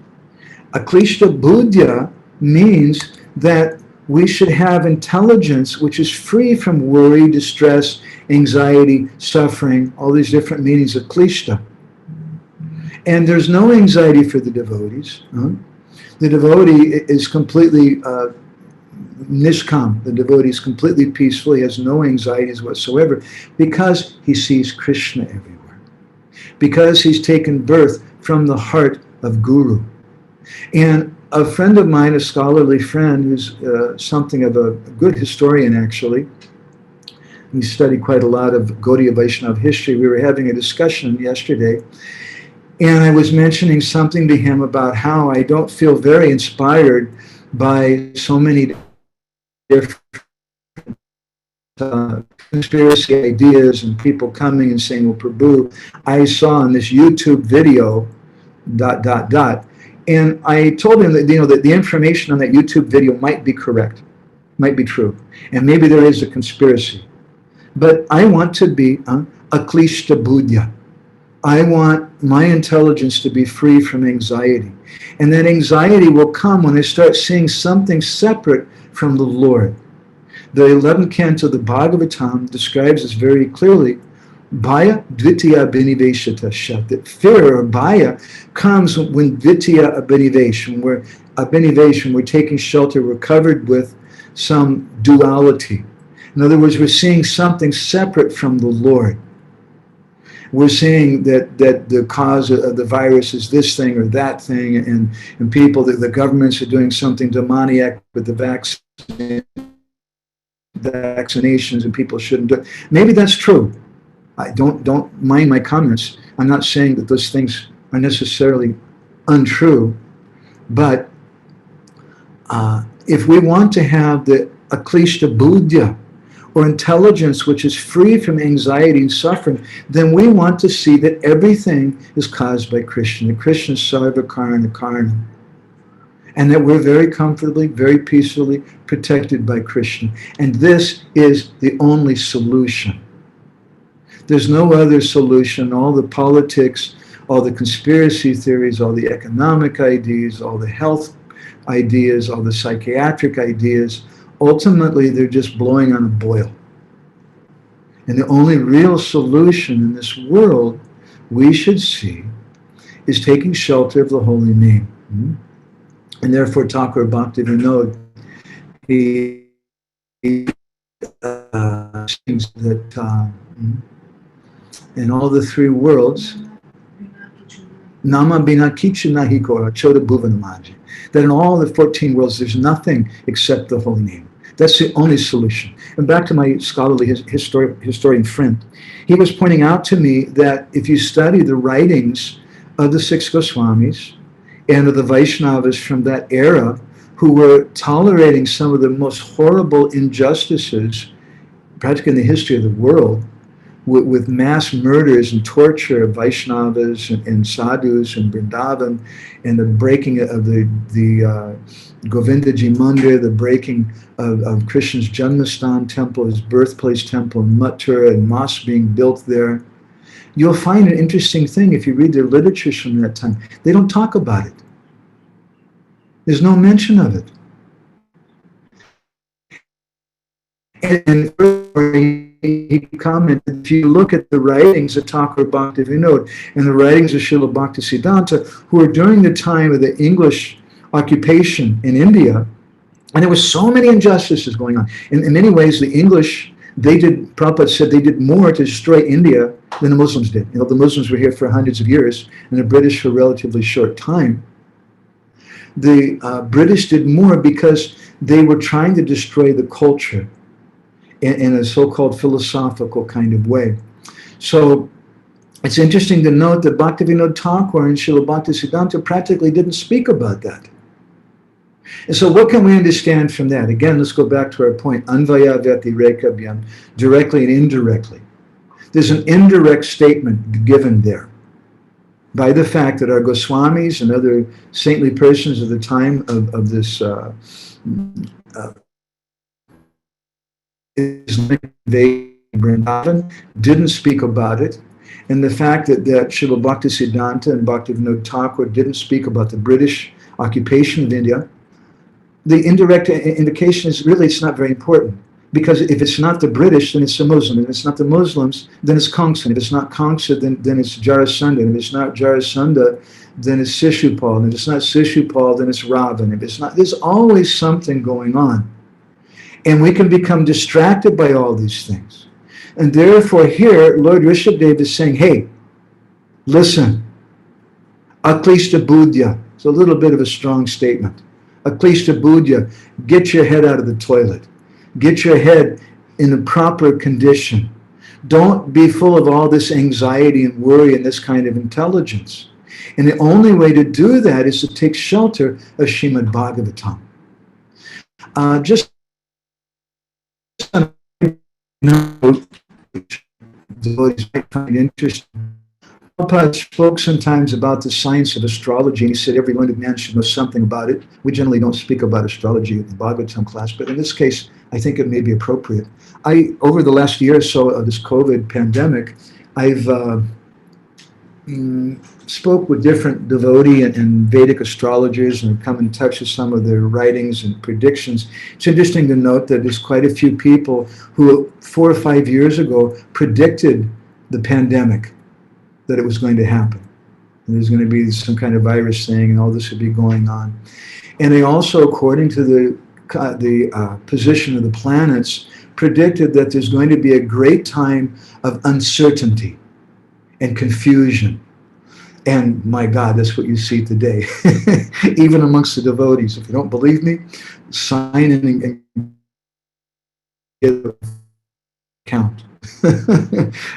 Aklishta Buddhya means that we should have intelligence which is free from worry, distress, anxiety, suffering, all these different meanings of klishta. And there's no anxiety for the devotees. The devotee is completely nishkam. The devotee is completely peaceful. He has no anxieties whatsoever because he sees Krishna everywhere. Because he's taken birth from the heart of Guru. And a friend of mine, a scholarly friend, who's something of a good historian actually, he studied quite a lot of Gaudiya Vaishnava history. We were having a discussion yesterday, and I was mentioning something to him about how I don't feel very inspired by so many different conspiracy ideas and people coming and saying, well, Prabhu, I saw in this YouTube video, ... And I told him that, that the information on that YouTube video might be correct, might be true. And maybe there is a conspiracy. But I want to be aklishta buddhya. I want my intelligence to be free from anxiety. And that anxiety will come when I start seeing something separate from the Lord. The 11th canto of the Bhagavatam describes this very clearly. Bhaya dvitiya abhiniveshata shat. That fear or bhaya comes when dvitiya abhinivesham, where abhinivesham, we're taking shelter, we're covered with some duality. In other words, we're seeing something separate from the Lord. We're saying that the cause of the virus is this thing or that thing, and people, that the governments are doing something demoniac with the vaccine. vaccinations and people shouldn't do it. Maybe that's true. I don't mind my comments. I'm not saying that those things are necessarily untrue, but if we want to have the aklishta buddhya, or intelligence which is free from anxiety and suffering, then we want to see that everything is caused by Krishna. Krishna is sarva karana karana. And that we're very comfortably, very peacefully protected by Krishna. And this is the only solution. There's no other solution. All the politics, all the conspiracy theories, all the economic ideas, all the health ideas, all the psychiatric ideas, ultimately they're just blowing on a boil. And the only real solution in this world we should see is taking shelter of the holy name. And therefore Thakur Bhaktivinoda, he sings that in all the three worlds, Nama bina kichu nahi kora choda bhuvanamaji. That in all the 14 worlds, there's nothing except the holy name. That's the only solution. And back to my scholarly historian friend, he was pointing out to me that if you study the writings of the six Goswamis and of the Vaishnavas from that era, who were tolerating some of the most horrible injustices, practically in the history of the world, with mass murders and torture of Vaishnavas and sadhus in Vrindavan, and the breaking of the Govindaji Mandir, the breaking of Krishna's Janmastan temple, his birthplace temple in Mathura, and mosques being built there. You'll find an interesting thing if you read their literatures from that time. They don't talk about it. There's no mention of it. And he commented, if you look at the writings of Thakur Bhaktivinoda and the writings of Srila Bhaktisiddhanta, who were during the time of the English occupation in India, and there were so many injustices going on. In many ways, the English, Prabhupada said they did more to destroy India than the Muslims did. You know, the Muslims were here for hundreds of years, and the British for a relatively short time. The British did more because they were trying to destroy the culture in a so-called philosophical kind of way. So it's interesting to note that Bhaktivinoda Thakur and Srila Bhaktisiddhanta practically didn't speak about that. And so what can we understand from that? Again, let's go back to our point, Anvaya Vyatireka, directly and indirectly. There's an indirect statement given there by the fact that our Goswamis and other saintly persons of the time of this Islamic Vrindavan didn't speak about it, and the fact that Srila Bhaktisiddhanta and Bhaktivinoda Thakur didn't speak about the British occupation of India, the indirect indication is really it's not very important, because if it's not the British, then it's the Muslim. If it's not the Muslims, then it's Kangsa. If it's not Kangsa, then it's Jarasandha. And if it's not Jarasandha, then it's Shishupal. And if it's not Shishupal, then it's Ravan. If it's not, there's always something going on. And we can become distracted by all these things. And therefore here, Lord Rishabdev is saying, hey, listen, Aklishta Buddhya. It's a little bit of a strong statement. Aklishta Buddhya, get your head out of the toilet. Get your head in the proper condition. Don't be full of all this anxiety and worry and this kind of intelligence. And the only way to do that is to take shelter of Srimad Bhagavatam. Just devotees might find interesting. Prabhupada spoke sometimes about the science of astrology, and he said every learned man should know something about it. We generally don't speak about astrology in the Bhagavatam class, but in this case, I think it may be appropriate. Over the last year or so of this COVID pandemic, I've spoke with different devotee and Vedic astrologers and come in touch with some of their writings and predictions. It's interesting to note that there's quite a few people who 4 or 5 years ago predicted the pandemic, that it was going to happen. And there's going to be some kind of virus thing and all this would be going on. And they also, according to the position of the planets, predicted that there's going to be a great time of uncertainty and confusion. And my God, that's what you see today, even amongst the devotees. If you don't believe me, sign in and get a count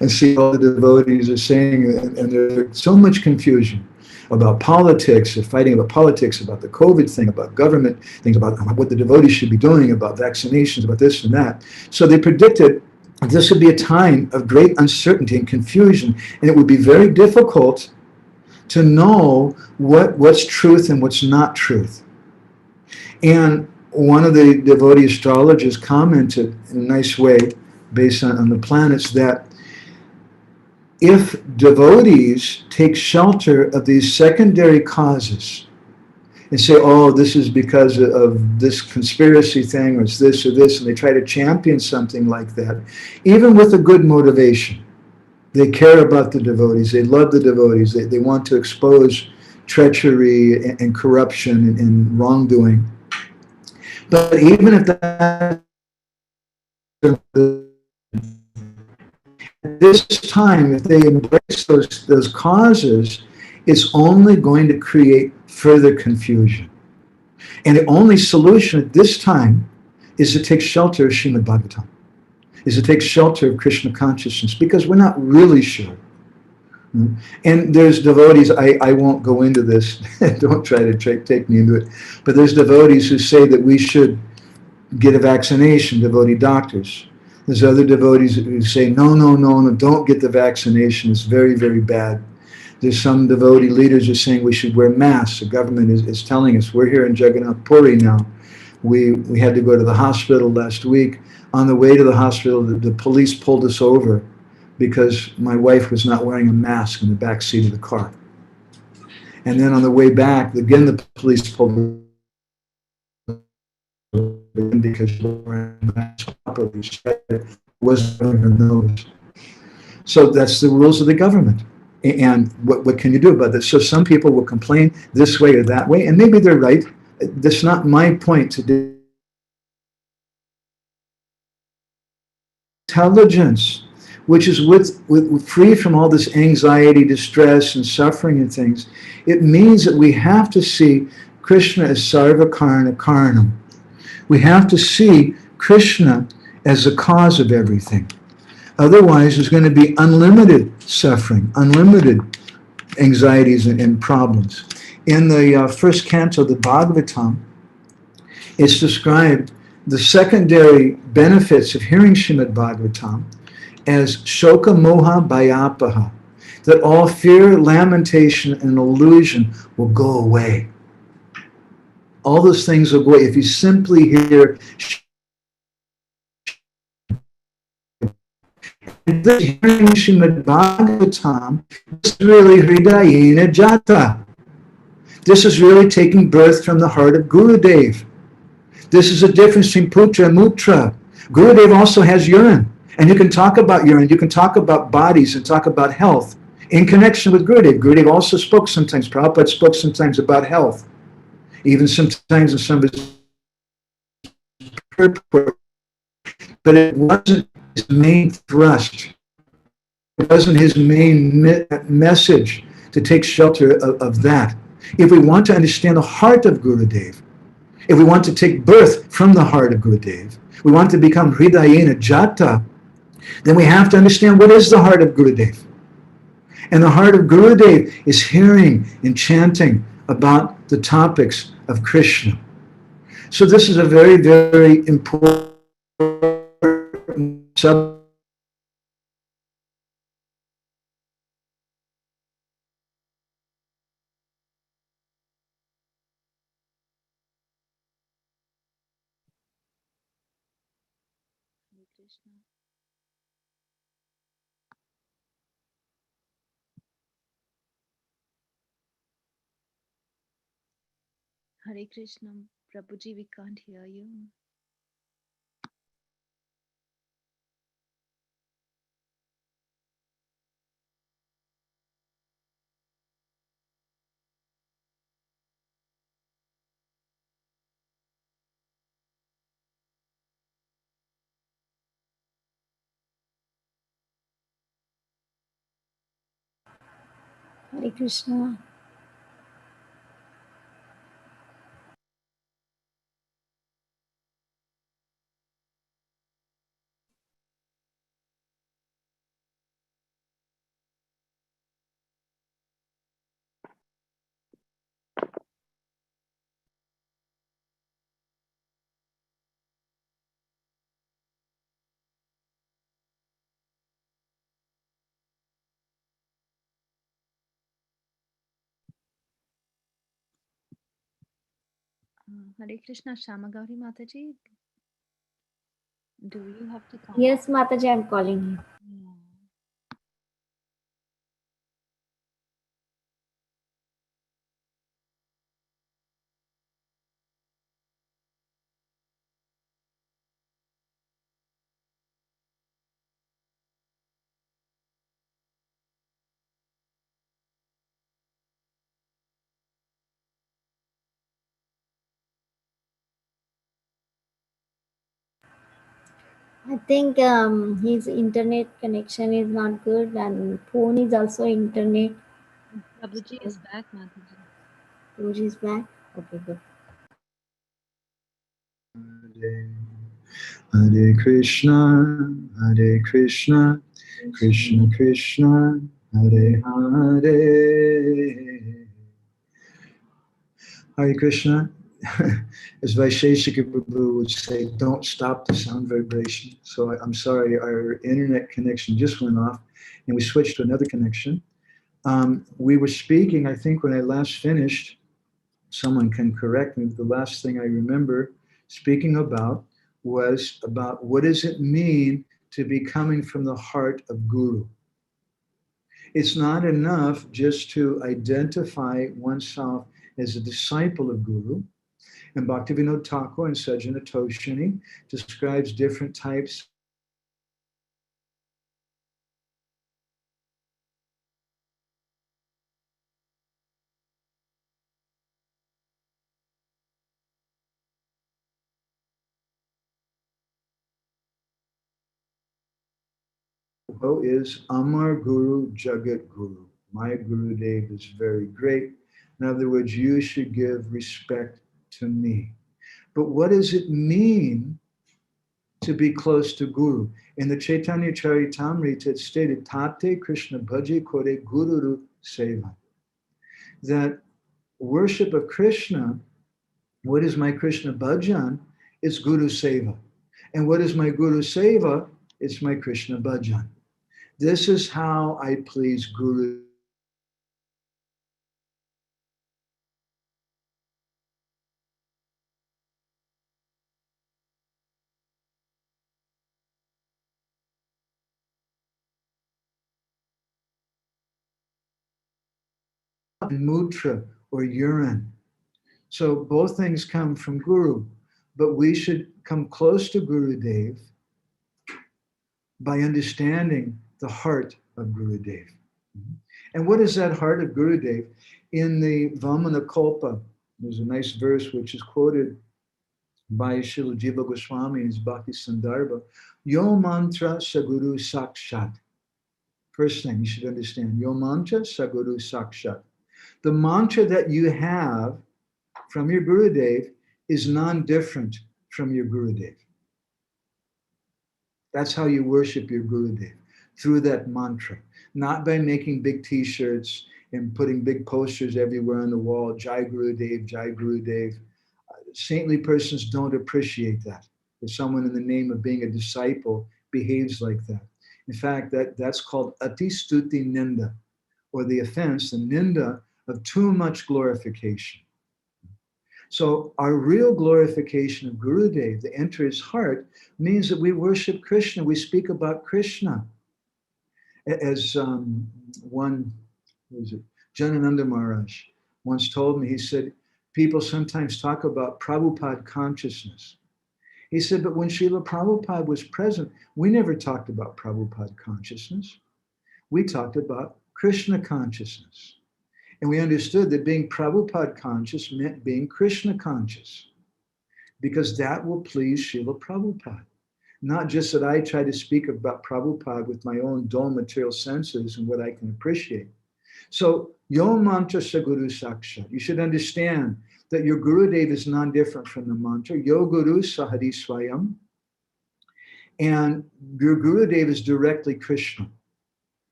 and see all the devotees are saying, and there's so much confusion about politics, they're fighting about politics, about the COVID thing, about government things, about what the devotees should be doing, about vaccinations, about this and that. So they predicted this would be a time of great uncertainty and confusion, and it would be very difficult to know what's truth and what's not truth. And one of the devotee astrologers commented in a nice way, based on the planets, that if devotees take shelter of these secondary causes and say, oh, this is because of this conspiracy thing, or it's this or this, and they try to champion something like that, even with a good motivation, they care about the devotees, they love the devotees, they want to expose treachery and corruption and wrongdoing. But even if that this time, if they embrace those causes, it's only going to create further confusion. And the only solution at this time is to take shelter of Srimad Bhagavatam, is to take shelter of Krishna consciousness, because we're not really sure. And there's devotees, I won't go into this, don't try to take me into it, but there's devotees who say that we should get a vaccination, devotee doctors. There's other devotees who say, no, don't get the vaccination, it's very, very bad. There's some devotee leaders who are saying we should wear masks. The government is telling us, we're here in Jagannath Puri now. We had to go to the hospital last week. On the way to the hospital, the police pulled us over because my wife was not wearing a mask in the back seat of the car. And then on the way back, again, the police pulled us because she wasn't wearing a mask properly. She wasn't wearing her nose. So that's the rules of the government. And what can you do about this? So some people will complain this way or that way, and maybe they're right. That's not my point to do. Intelligence, which is with free from all this anxiety, distress, and suffering and things, it means that we have to see Krishna as sarva karna karanam. We have to see Krishna as the cause of everything. Otherwise, there's going to be unlimited suffering, unlimited anxieties and problems. In the first canto of the Bhagavatam, it's described the secondary benefits of hearing Srimad Bhagavatam as shoka moha bhayapaha, that all fear, lamentation, and illusion will go away. All those things will go away if you simply hear this hearing Srimad Bhagavatam is really hridayena jata. This is really taking birth from the heart of Gurudev. This is a difference between putra and mutra. Gurudev also has urine, and you can talk about urine, you can talk about bodies and talk about health in connection with Gurudev. Gurudev also spoke sometimes, Prabhupada spoke sometimes about health, even sometimes in some of his purport, but it wasn't his main thrust. It wasn't his main message to take shelter of that. If we want to understand the heart of Gurudev, if we want to take birth from the heart of Gurudev, we want to become hridayena jata, then we have to understand what is the heart of Gurudev. And the heart of Gurudev is hearing and chanting about the topics of Krishna. So this is a very, very important subject. Hare Krishna, Prabhuji, we can't hear you. Hare Krishna. Hare Krishna, Shamagauri Mataji. Do you have to call? Yes, Mataji, I'm calling you. Yeah. I think his internet connection is not good and phone is also internet. Prabhuji is back, Mataji. Prabhuji is back. Okay, good. Hare Krishna, Krishna Krishna, Hare Hare. Hare Krishna. As Vaisheshika Prabhu would say, don't stop the sound vibration. So I'm sorry, our internet connection just went off and we switched to another connection. We were speaking, I think when I last finished, someone can correct me, the last thing I remember speaking about was about what does it mean to be coming from the heart of Guru. It's not enough just to identify oneself as a disciple of Guru. And Bhaktivinoda Thakur and Sajjana Toshini describes different types is Amar Guru Jagat Guru. My Guru Dev is very great. In other words, you should give respect to me. But what does it mean to be close to Guru? In the Chaitanya Charitamrita, it stated, Tate Krishna Bhaji Kore Guru Seva. That worship of Krishna, what is my Krishna Bhajan? It's Guru Seva. And what is my Guru Seva? It's my Krishna Bhajan. This is how I please Guru. Mutra or urine. So both things come from Guru, but we should come close to Guru Dev by understanding the heart of Guru Dev. And what is that heart of Guru Dev? In the Vamana Kalpa, there's a nice verse which is quoted by Srila Jiva Goswami in his Bhakti Sandarbha. Yo mantra saguru sakshat. First thing you should understand, Yo mantra saguru sakshat. The mantra that you have from your Gurudev is non-different from your Gurudev. That's how you worship your Gurudev, through that mantra, not by making big t-shirts and putting big posters everywhere on the wall, Jai Gurudev, Jai Gurudev. Saintly persons don't appreciate that. If someone in the name of being a disciple behaves like that. In fact, that's called ati stuti ninda, or the offense, the ninda of too much glorification. So our real glorification of Gurudev, the enter his heart, means that we worship Krishna, we speak about Krishna. As one, who is it, Janananda Maharaj once told me, he said, people sometimes talk about Prabhupada consciousness. He said, but when Srila Prabhupada was present, we never talked about Prabhupada consciousness. We talked about Krishna consciousness. And we understood that being Prabhupada conscious meant being Krishna conscious, because that will please Srila Prabhupada. Not just that I try to speak about Prabhupada with my own dull material senses and what I can appreciate. So, Yo mantra saguru sakshat. You should understand that your Gurudev is non-different from the mantra. Yo Guru Sahari Swayam. And your Gurudev is directly Krishna.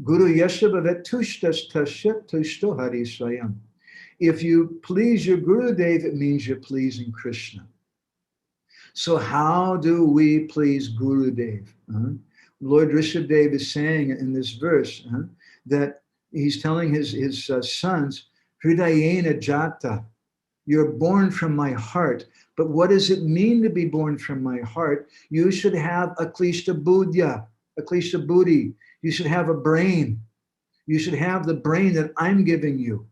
Guru Yashabhavet Tushtas Tashyat Tushto Hari Swayam. If you please your Gurudev, it means you're pleasing Krishna. So how do we please Gurudev? Lord Rishabdev is saying in this verse that he's telling his sons, Hridayena Jata, You're born from my heart. But what does it mean to be born from my heart? You should have a klishta buddhya, a klishta buddhi. You should have a brain. You should have the brain that I'm giving you,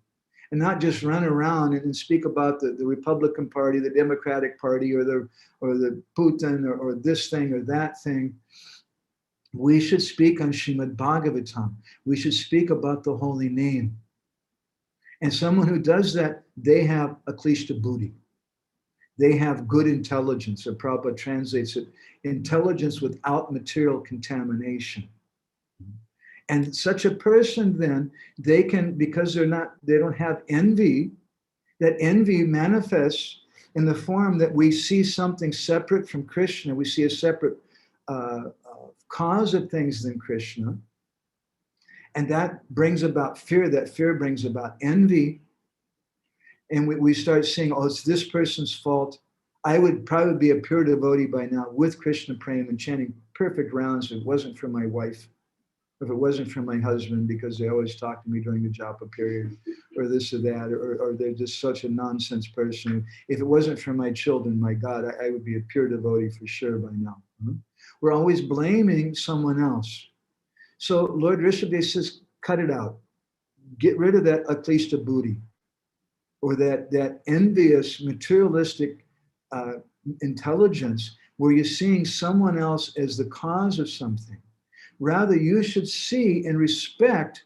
and not just run around and speak about the Republican Party, the Democratic Party, or the Putin, or this thing or that thing. We should speak on Srimad Bhagavatam. We should speak about the holy name. And someone who does that, they have a klishta buddhi. They have good intelligence, or Prabhupada translates it, intelligence without material contamination. And such a person then, they can, because they don't have envy, that envy manifests in the form that we see something separate from Krishna, we see a separate cause of things than Krishna, and that brings about fear. That fear brings about envy, and we start saying, oh, it's this person's fault. I would probably be a pure devotee by now with Krishna praying and chanting perfect rounds if it wasn't for my wife, if it wasn't for my husband, because they always talk to me during the japa period, or this or that, or they're just such a nonsense person. If it wasn't for my children, my God, I would be a pure devotee for sure by now. We're always blaming someone else. So Lord Rishabdev says, cut it out. Get rid of that aklishta buddhi, or that envious, materialistic intelligence where you're seeing someone else as the cause of something. Rather, you should see and respect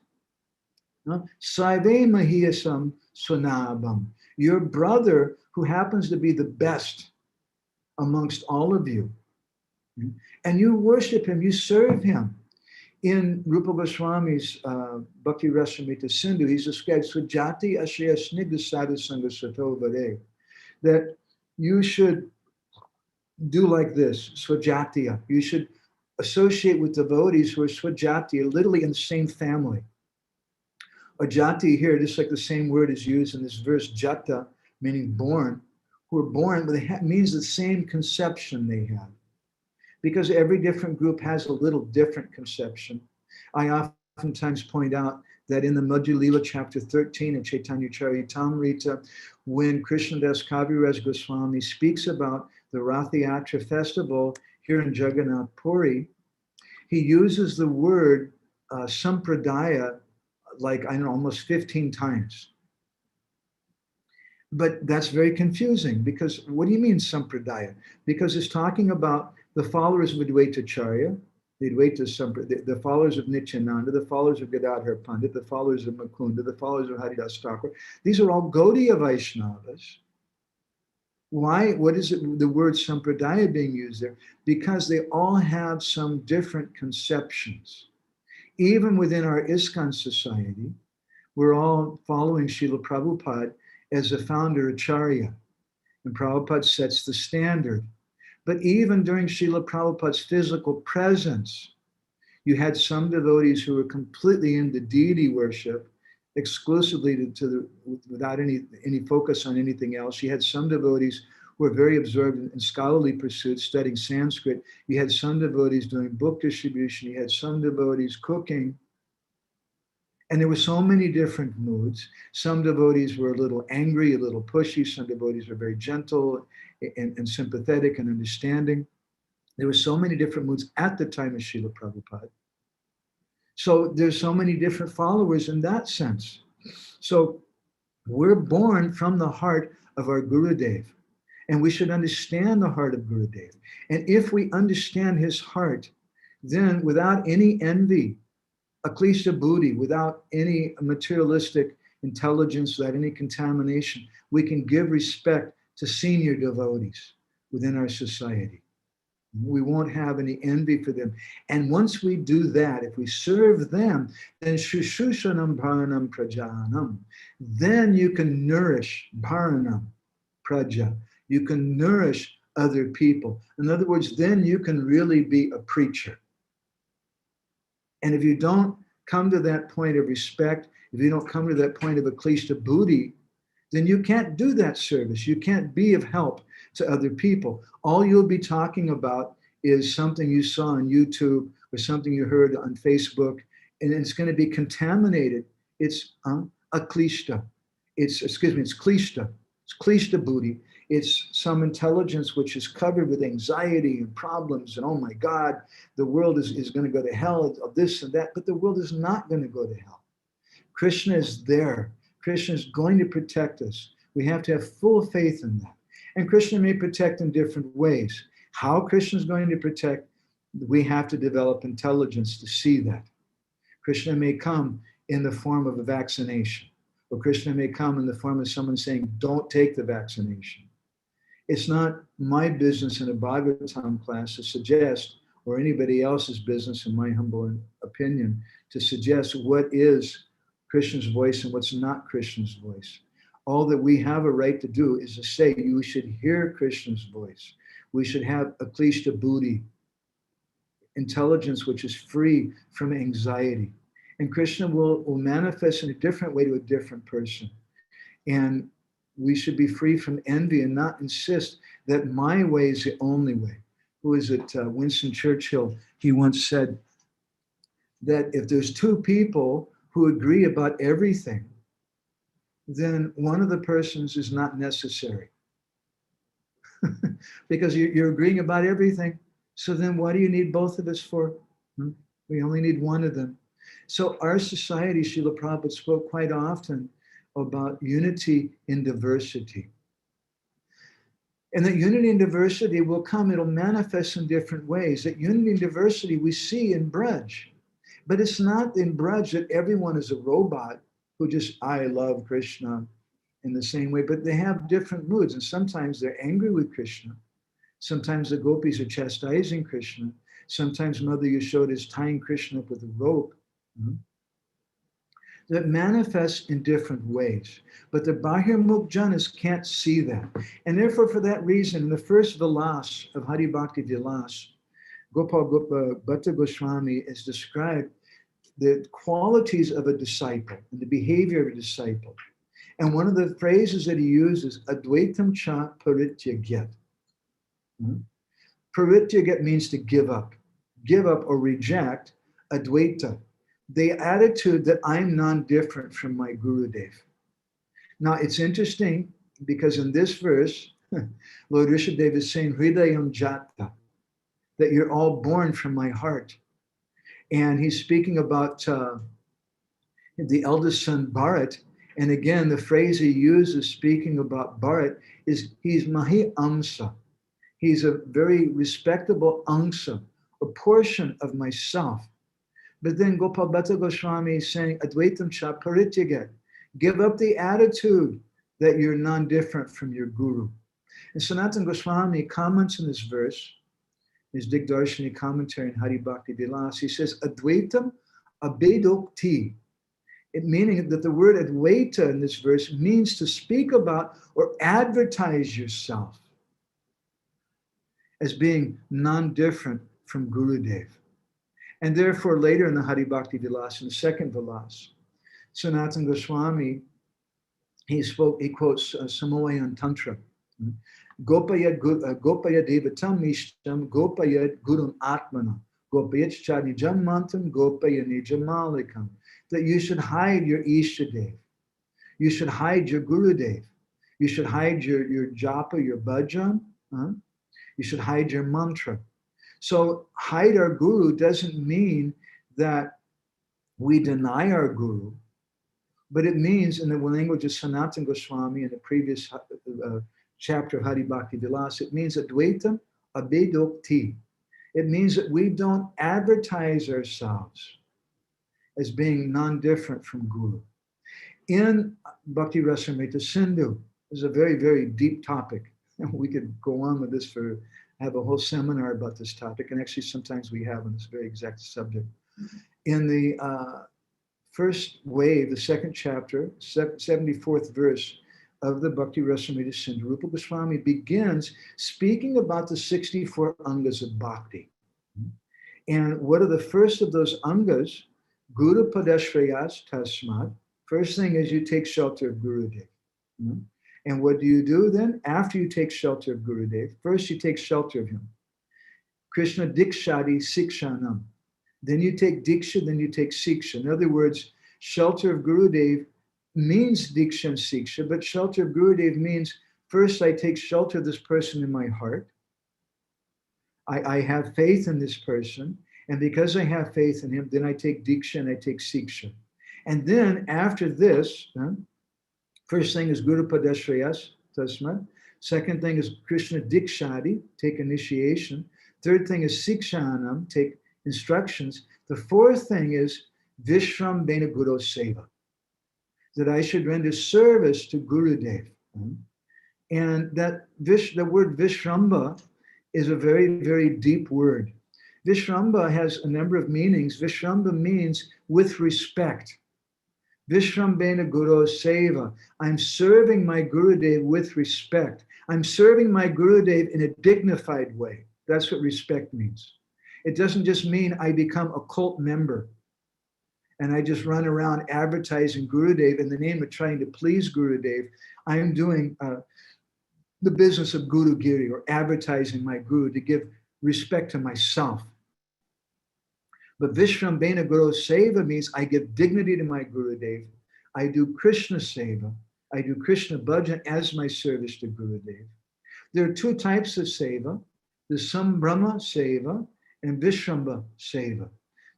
Saive Mahiyasam Sunabam, your brother who happens to be the best amongst all of you. And you worship him, you serve him. In Rupa Goswami's Bhakti Rasamrita Sindhu, he's described Swajati Ashaya Snigdha Sadhu Sangha Sato Vare, that you should do like this, Swajatiya. You should associate with devotees who are Swajatiya, literally in the same family. A jati here, just like the same word is used in this verse, jata, meaning born, who are born, but it means the same conception they have. Because every different group has a little different conception. I oftentimes point out that in the Madhya Lila chapter 13 of Chaitanya Charitamrita, when Krishnadas Kaviraj Goswami speaks about the Rath Yatra festival here in Jagannath Puri, he uses the word sampradaya like, I don't know, almost 15 times. But that's very confusing, because what do you mean sampradaya? Because it's talking about the followers of Advaitacharya, the followers of Nityananda, the followers of Gadadhar Pandit, the followers of Mukunda, the followers of Haridas Thakur. These are all Gaudiya Vaishnavas. Why? What is it, the word sampradaya being used there? Because they all have some different conceptions. Even within our ISKCON society, we're all following Srila Prabhupada as a founder Acharya. And Prabhupada sets the standard. But even during Srila Prabhupada's physical presence, you had some devotees who were completely into deity worship, exclusively without any focus on anything else. You had some devotees who were very absorbed in scholarly pursuits, studying Sanskrit. You had some devotees doing book distribution. You had some devotees cooking. And there were so many different moods. Some devotees were a little angry, a little pushy. Some devotees were very gentle and sympathetic and understanding. There were so many different moods at the time of Srila Prabhupada. So there's so many different followers in that sense. So we're born from the heart of our Gurudev, and we should understand the heart of Gurudev. And if we understand his heart, then without any envy, aklishta buddhi, without any materialistic intelligence, without any contamination, we can give respect to senior devotees within our society. We won't have any envy for them. And once we do that, if we serve them, then shushushanam bharanam prajanam, then you can nourish bharanam praja. You can nourish other people. In other words, then you can really be a preacher. And if you don't come to that point of respect, if you don't come to that point of aklishta buddhi, then you can't do that service. You can't be of help to other people. All you'll be talking about is something you saw on YouTube or something you heard on Facebook, and it's going to be contaminated. It's aklishta. It's klishta. It's klishta buddhi. It's some intelligence which is covered with anxiety and problems and, oh my God, the world is going to go to hell, of this and that, but the world is not going to go to hell. Krishna is there. Krishna is going to protect us. We have to have full faith in that. And Krishna may protect in different ways. How Krishna is going to protect, we have to develop intelligence to see that. Krishna may come in the form of a vaccination, or Krishna may come in the form of someone saying, don't take the vaccination. It's not my business in a Bhagavatam class to suggest, or anybody else's business, in my humble opinion, to suggest what is Krishna's voice and what's not Krishna's voice. All that we have a right to do is to say, you should hear Krishna's voice. We should have a klishta buddhi, intelligence which is free from anxiety. And Krishna will manifest in a different way to a different person. And we should be free from envy and not insist that my way is the only way. Who is it? Winston Churchill, he once said that if there's two people who agree about everything, then one of the persons is not necessary. Because you're agreeing about everything. So then what do you need both of us for? We only need one of them. So our society, Srila Prabhupada spoke quite often about unity in diversity. And that unity and diversity will come, it'll manifest in different ways. That unity and diversity we see in Braj. But it's not in Braj that everyone is a robot who just, I love Krishna in the same way, but they have different moods. And sometimes they're angry with Krishna. Sometimes the gopis are chastising Krishna. Sometimes Mother Yashoda is tying Krishna up with a rope. That manifests in different ways. But the Bahirmukh Janas can't see that. And therefore, for that reason, in the first Vilas of Hari Bhakti Vilas, Gopal Bhatta Goswami is described the qualities of a disciple and the behavior of a disciple. And one of the phrases that he uses, Advaitam cha parityagyat. Parityagyat means to give up or reject Advaita, the attitude that I'm non-different from my Gurudev. Now, it's interesting because in this verse, Lord Rishabdev is saying, Hridayam Jata, that you're all born from my heart. And he's speaking about the eldest son, Bharat. And again, the phrase he uses speaking about Bharat is, he's Mahi Amsa. He's a very respectable Amsa, a portion of myself. But then Gopal Bhatta Goswami is saying, Advaitam cha parityagat. Give up the attitude that you're non-different from your guru. And Sanatana Goswami comments on this verse, his Digdarshani commentary in Hari Bhakti Vilas. He says, Advaitam abedokti. It meaning that the word Advaita in this verse means to speak about or advertise yourself as being non-different from Gurudev. And therefore, later in the Hari Bhakti Vilas, in the second Vilas, Sanatana Goswami, he quotes Samoayan Tantra. Gopaya devatam mishtam, gopaya gurun atmana, gopayat chanijam mantam, gopaya nijamalikam. That you should hide your Ishtadev. You should hide your Gurudev. You should hide your japa, your bhajan. You should hide your mantra. So hide our guru doesn't mean that we deny our guru, but it means, in the language of Sanatana Goswami in the previous chapter of Hari Bhakti Vilas, it means Advaitam abedokti. It means that we don't advertise ourselves as being non-different from guru. In Bhakti Rasamrita Sindhu, this is a very, very deep topic. And we could go on with this have a whole seminar about this topic, and actually sometimes we have on this very exact subject. In the first wave, the second chapter, 74th verse of the Bhakti Rasamrita Sindhu, Rupa Goswami begins speaking about the 64 angas of bhakti. And what are the first of those angas? Guru Padashrayas Tasmat. First thing is you take shelter of Gurudev. And what do you do then? After you take shelter of Gurudev, first you take shelter of him. Krishna Dikshadi Sikshanam. Then you take Diksha, then you take Siksha. In other words, shelter of Gurudev means Diksha and Siksha, but shelter of Gurudev means First, I take shelter of this person in my heart. I have faith in this person. And because I have faith in him, then I take Diksha and I take Siksha. And then after this, first thing is Guru Padashrayas, Tasmat. Second thing is Krishna Dikshadi, take initiation. Third thing is Sikshanam, take instructions. The fourth thing is Vishram Bena Guru Seva, that I should render service to Gurudev. And that the word Vishramba is a very, very deep word. Vishramba has a number of meanings. Vishramba means with respect. Vishrambena Guru Seva. I'm serving my Gurudev with respect. I'm serving my Gurudev in a dignified way. That's what respect means. It doesn't just mean I become a cult member and I just run around advertising Gurudev in the name of trying to please Gurudev. I'm doing the business of Gurugiri, or advertising my Guru to give respect to myself. But Vishrambena Guru Seva means I give dignity to my Gurudev. I do Krishna Seva. I do Krishna Bhajan as my service to Gurudev. There are two types of Seva. There's Sambrahma Seva and Vishramba Seva.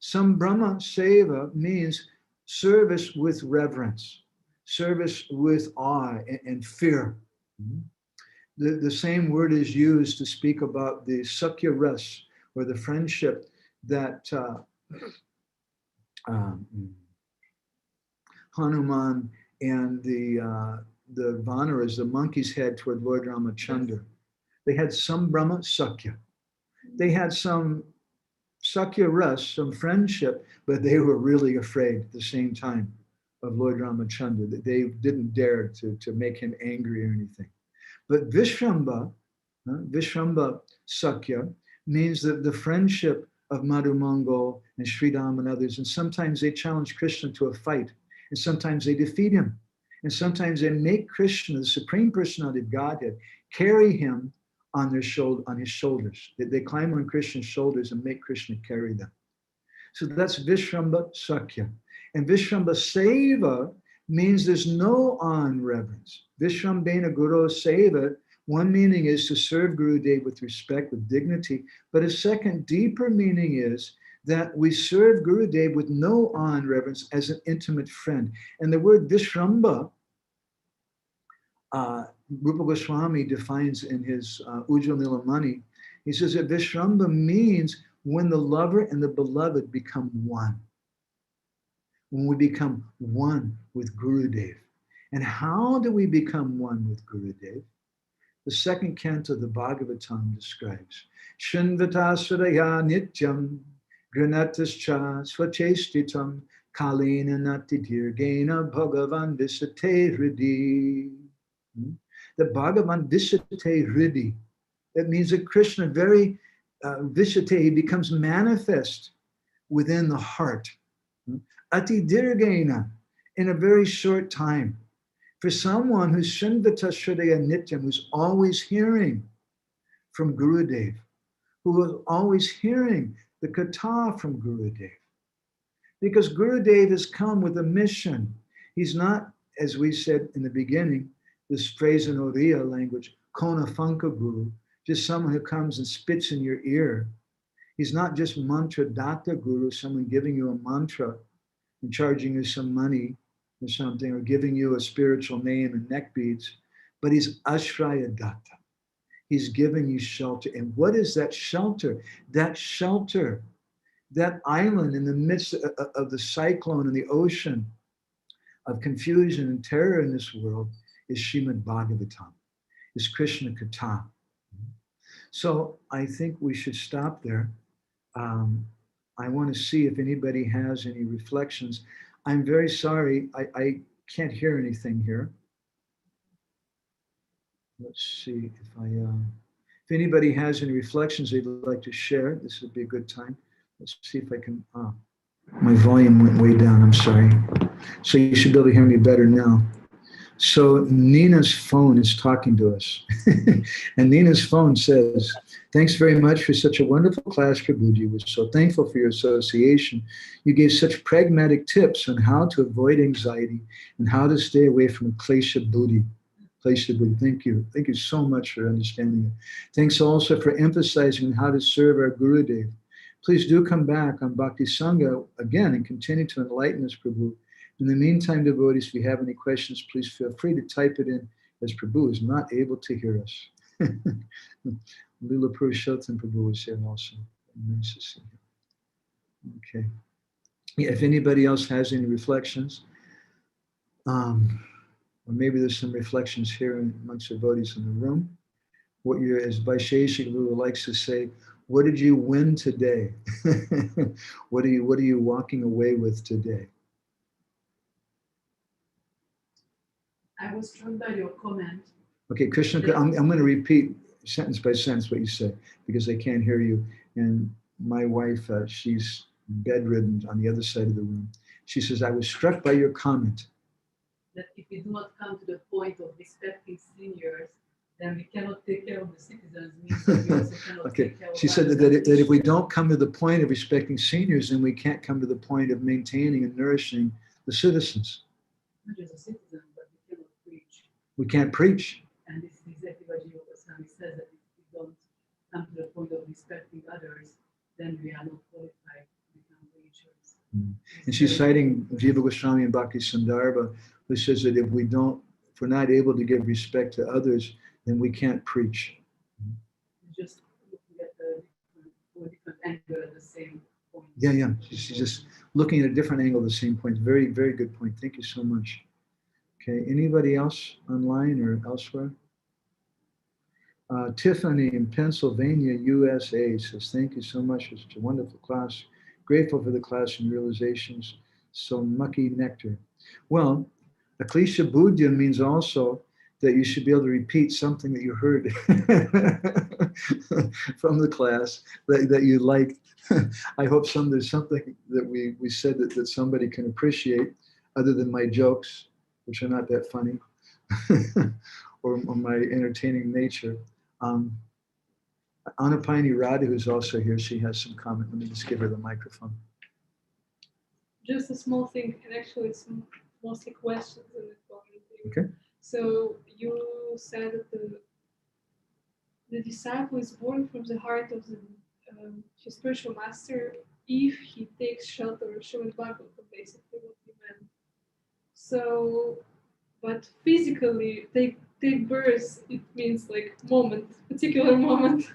Sambrahma Seva means service with reverence, service with awe and fear. The same word is used to speak about the Sakya Ras, or the friendship that Hanuman and the Vanaras, the monkeys, had toward Lord Ramachandra. They had some Brahma Sakya. They had some Sakya Ras, some friendship, but they were really afraid at the same time of Lord Ramachandra. They didn't dare to make him angry or anything. But Vishramba, Vishramba Sakya, means that the friendship of Madhu Mangal and Sridham and others, and sometimes they challenge Krishna to a fight, and sometimes they defeat him, and sometimes they make Krishna, the Supreme Personality of Godhead, carry him on his shoulders. They climb on Krishna's shoulders and make Krishna carry them. So that's Vishramba Sakya. And Vishramba Seva means there's no awe and reverence. Vishrambena Guru Seva, one meaning is to serve Gurudev with respect, with dignity, but a second deeper meaning is that we serve Gurudev with no awe and reverence as an intimate friend. And the word Vishramba, Rupa Goswami defines in his Ujjwal Nilamani, he says that Vishramba means when the lover and the beloved become one. When we become one with Gurudev. And how do we become one with Gurudev? The second canto of the Bhagavatam describes, Shinvatasvaraya nityam granatascha swachestitam kalena natidirgena bhagavan visate hridi. The Bhagavan visate hridi. That means that Krishna very visate, he becomes manifest within the heart. Ati dirgena, in a very short time. For someone who's Shinvata Shradaya Nityam, who's always hearing from Gurudev, who is always hearing the Katha from Gurudev. Because Gurudev has come with a mission. He's not, as we said in the beginning, this phrase in Oriya language, Kona Funka Guru, just someone who comes and spits in your ear. He's not just mantra datta Guru, someone giving you a mantra and charging you some money or something, or giving you a spiritual name and neck beads, but he's Ashraya Datta. He's giving you shelter. And what is that shelter? That shelter, that island in the midst of the cyclone and the ocean of confusion and terror in this world is Srimad Bhagavatam, is Krishna Katha. So I think we should stop there. I want to see if anybody has any reflections. I'm very sorry, I can't hear anything here. Let's see if anybody has any reflections they'd like to share, this would be a good time. Let's see if I can, my volume went way down, I'm sorry. So you should be able to hear me better now. So Nina's phone is talking to us. And Nina's phone says, thanks very much for such a wonderful class, Prabhuji. We're so thankful for your association. You gave such pragmatic tips on how to avoid anxiety and how to stay away from klesha buddhi. place to be. Thank you. Thank you so much for understanding it. Thanks also for emphasizing how to serve our Gurudev. Please do come back on Bhakti Sangha again and continue to enlighten us, Prabhu. In the meantime, devotees, if you have any questions, please feel free to type it in, as Prabhu is not able to hear us. Lila Purushottam Prabhu is here also. Nice to see you. Okay. Yeah, if anybody else has any reflections, or maybe there's some reflections here amongst devotees in the room. What you're, as Vaisheshika likes to say, what did you win today? What are you walking away with today? I was struck by your comment. Okay, Krishna, I'm going to repeat sentence by sentence what you say because I can't hear you. And my wife, she's bedridden on the other side of the room. She says, I was struck by your comment. That if we do not come to the point of respecting seniors, then we cannot take care of the citizens. Means that we also cannot Okay, take care of she said that if we don't come to the point of respecting seniors, then we can't come to the point of maintaining and nourishing the citizens. Not just a citizen, but we cannot preach. We can't preach. And this is exactly what Jiva Goswami says, that if we don't come to the point of respecting others, then we are not qualified to become preachers. And she's citing Jiva Goswami and Bhakti Sandarbha, who says that if we're not able to give respect to others, then we can't preach. Just looking at the different angle at the same point. Yeah. She's just looking at a different angle at the same point. Very, very good point. Thank you so much. Okay, anybody else online or elsewhere? Tiffany in Pennsylvania, USA says, thank you so much for such a wonderful class. Grateful for the class and realizations. So mucky nectar. Well, Aklisha Buddha means also that you should be able to repeat something that you heard from the class that you liked. I hope there's something that we said that somebody can appreciate other than my jokes, which are not that funny, or my entertaining nature. Anupani Radha, who's also here, she has some comment. Let me just give her the microphone. Just a small thing, and actually it's mostly questions in the comment. Okay. So you said that the disciple is born from the heart of his spiritual master if he takes shelter of Srimad Bhagavatam, basically what you meant. So, but physically take birth, it means like particular moment.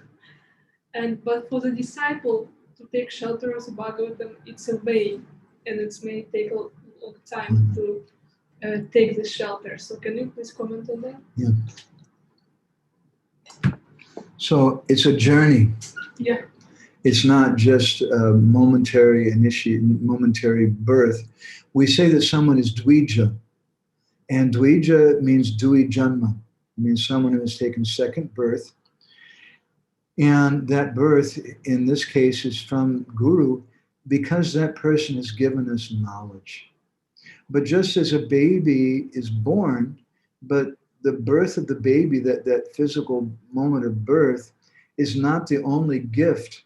But for the disciple to take shelter of the Bhagavatam, it's a way, and it may take a long time to take the shelter. So can you please comment on that? Yeah. So it's a journey. Yeah. It's not just a momentary birth. We say that someone is Dvija, and Dvija means Dui Janma. It means someone who has taken second birth. And that birth, in this case, is from Guru, because that person has given us knowledge. But just as a baby is born, but the birth of the baby, that physical moment of birth, is not the only gift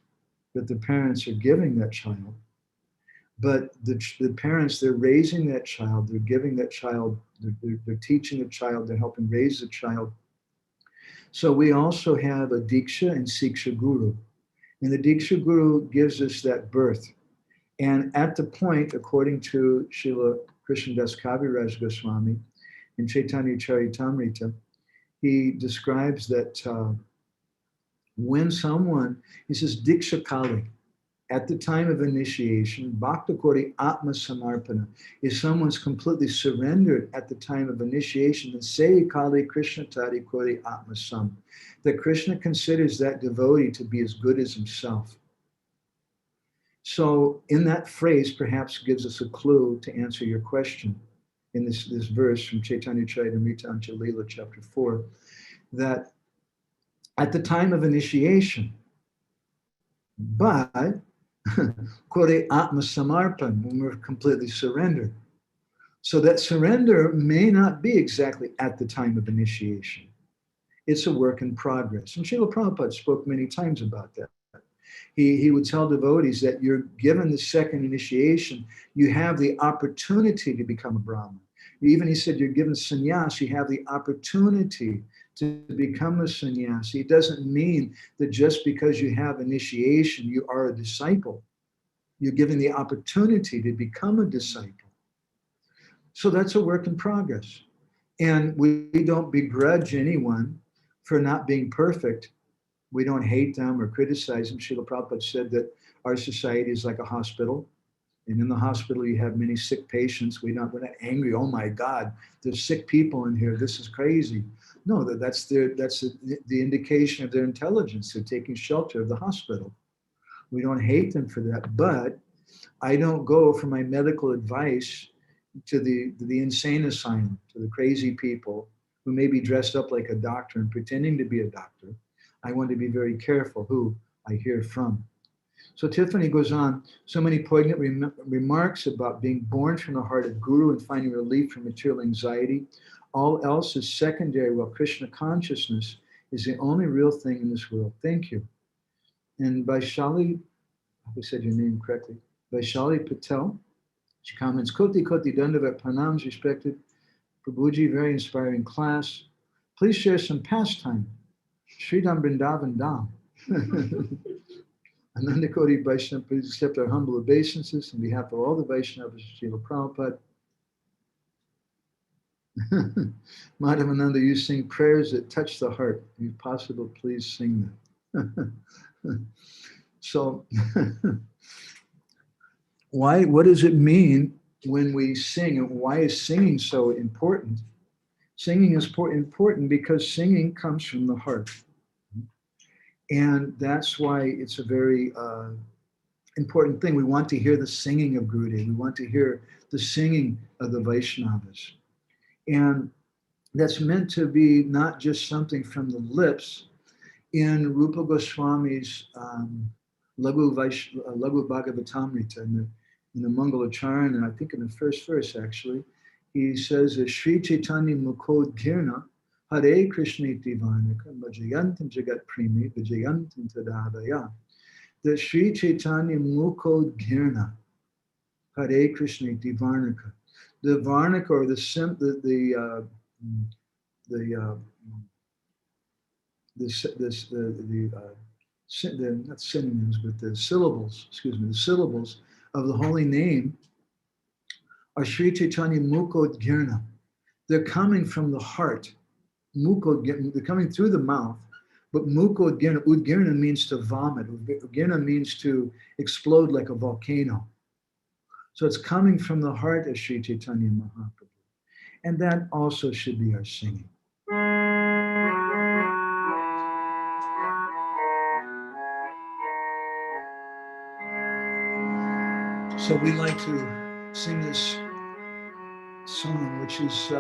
that the parents are giving that child. But the parents, they're raising that child, they're giving that child, they're teaching the child, they're helping raise the child. So we also have a Diksha and Siksha Guru. And the Diksha Guru gives us that birth. And at the point, according to Srila Krishnadas Kaviraj Goswami in Chaitanya Charitamrita, he describes that when someone, he says, Diksha Kali, at the time of initiation, Bhakta Kori Atma Samarpana, if someone's completely surrendered at the time of initiation, then say Kali Krishna Tari Kori Atma Sam, that Krishna considers that devotee to be as good as himself. So in that phrase perhaps gives us a clue to answer your question in this verse from Chaitanya Charitamrita Anjalila chapter 4, that at the time of initiation, but Kore Atma Samarpan, when we're completely surrendered. So that surrender may not be exactly at the time of initiation. It's a work in progress. And Srila Prabhupada spoke many times about that. He would tell devotees that you're given the second initiation, you have the opportunity to become a Brahmin. Even he said, you're given sannyas, you have the opportunity to become a sannyasi. It doesn't mean that just because you have initiation, you are a disciple. You're given the opportunity to become a disciple. So that's a work in progress. And we don't begrudge anyone for not being perfect. We don't hate them or criticize them. Srila Prabhupada said that our society is like a hospital. And in the hospital, you have many sick patients. We're not angry. Oh my God, there's sick people in here. This is crazy. No, that's the indication of their intelligence. They're taking shelter of the hospital. We don't hate them for that. But I don't go for my medical advice to the insane asylum, to the crazy people who may be dressed up like a doctor and pretending to be a doctor. I want to be very careful who I hear from. So Tiffany goes on, so many poignant remarks about being born from the heart of Guru and finding relief from material anxiety. All else is secondary, while Krishna consciousness is the only real thing in this world. Thank you. And Vaishali, I hope I said your name correctly, Vaishali Patel, she comments, Koti Koti Dandavat Pranams, respected Prabhuji, very inspiring class. Please share some pastime. Sridham Vrindavan Dham. Ananda Koti Vaishnava, please accept our humble obeisances on behalf of all the Vaishnavas of Srila Prabhupada. Madhavananda, you sing prayers that touch the heart. If possible, please sing them. So, what does it mean when we sing, and why is singing so important? Singing is important because singing comes from the heart. And that's why it's a very important thing. We want to hear the singing of Gurudev. We want to hear the singing of the Vaishnavas. And that's meant to be not just something from the lips. In Rupa Goswami's Laghu Bhagavatamrita, in the Mangalacharan, and I think in the first verse actually, he says, Sri Chaitanya Mukhod Girna, Hare Krishna Divanaka, Bhajayantam Jagat Premi, Bhajayantam Tadavaya. The Sri Chaitanya Mukhod Girna, Hare Krishna Divanaka. The Varnaka, or not synonyms, but the syllables, the syllables of the holy name are Sri Chaitanya Mukhod Girna. They're coming from the heart. They're coming through the mouth, but Mukhod Girna, Udgirna means to vomit. Udgirna means to explode like a volcano. So it's coming from the heart of Sri Chaitanya Mahaprabhu. And that also should be our singing. So we like to sing this song, which is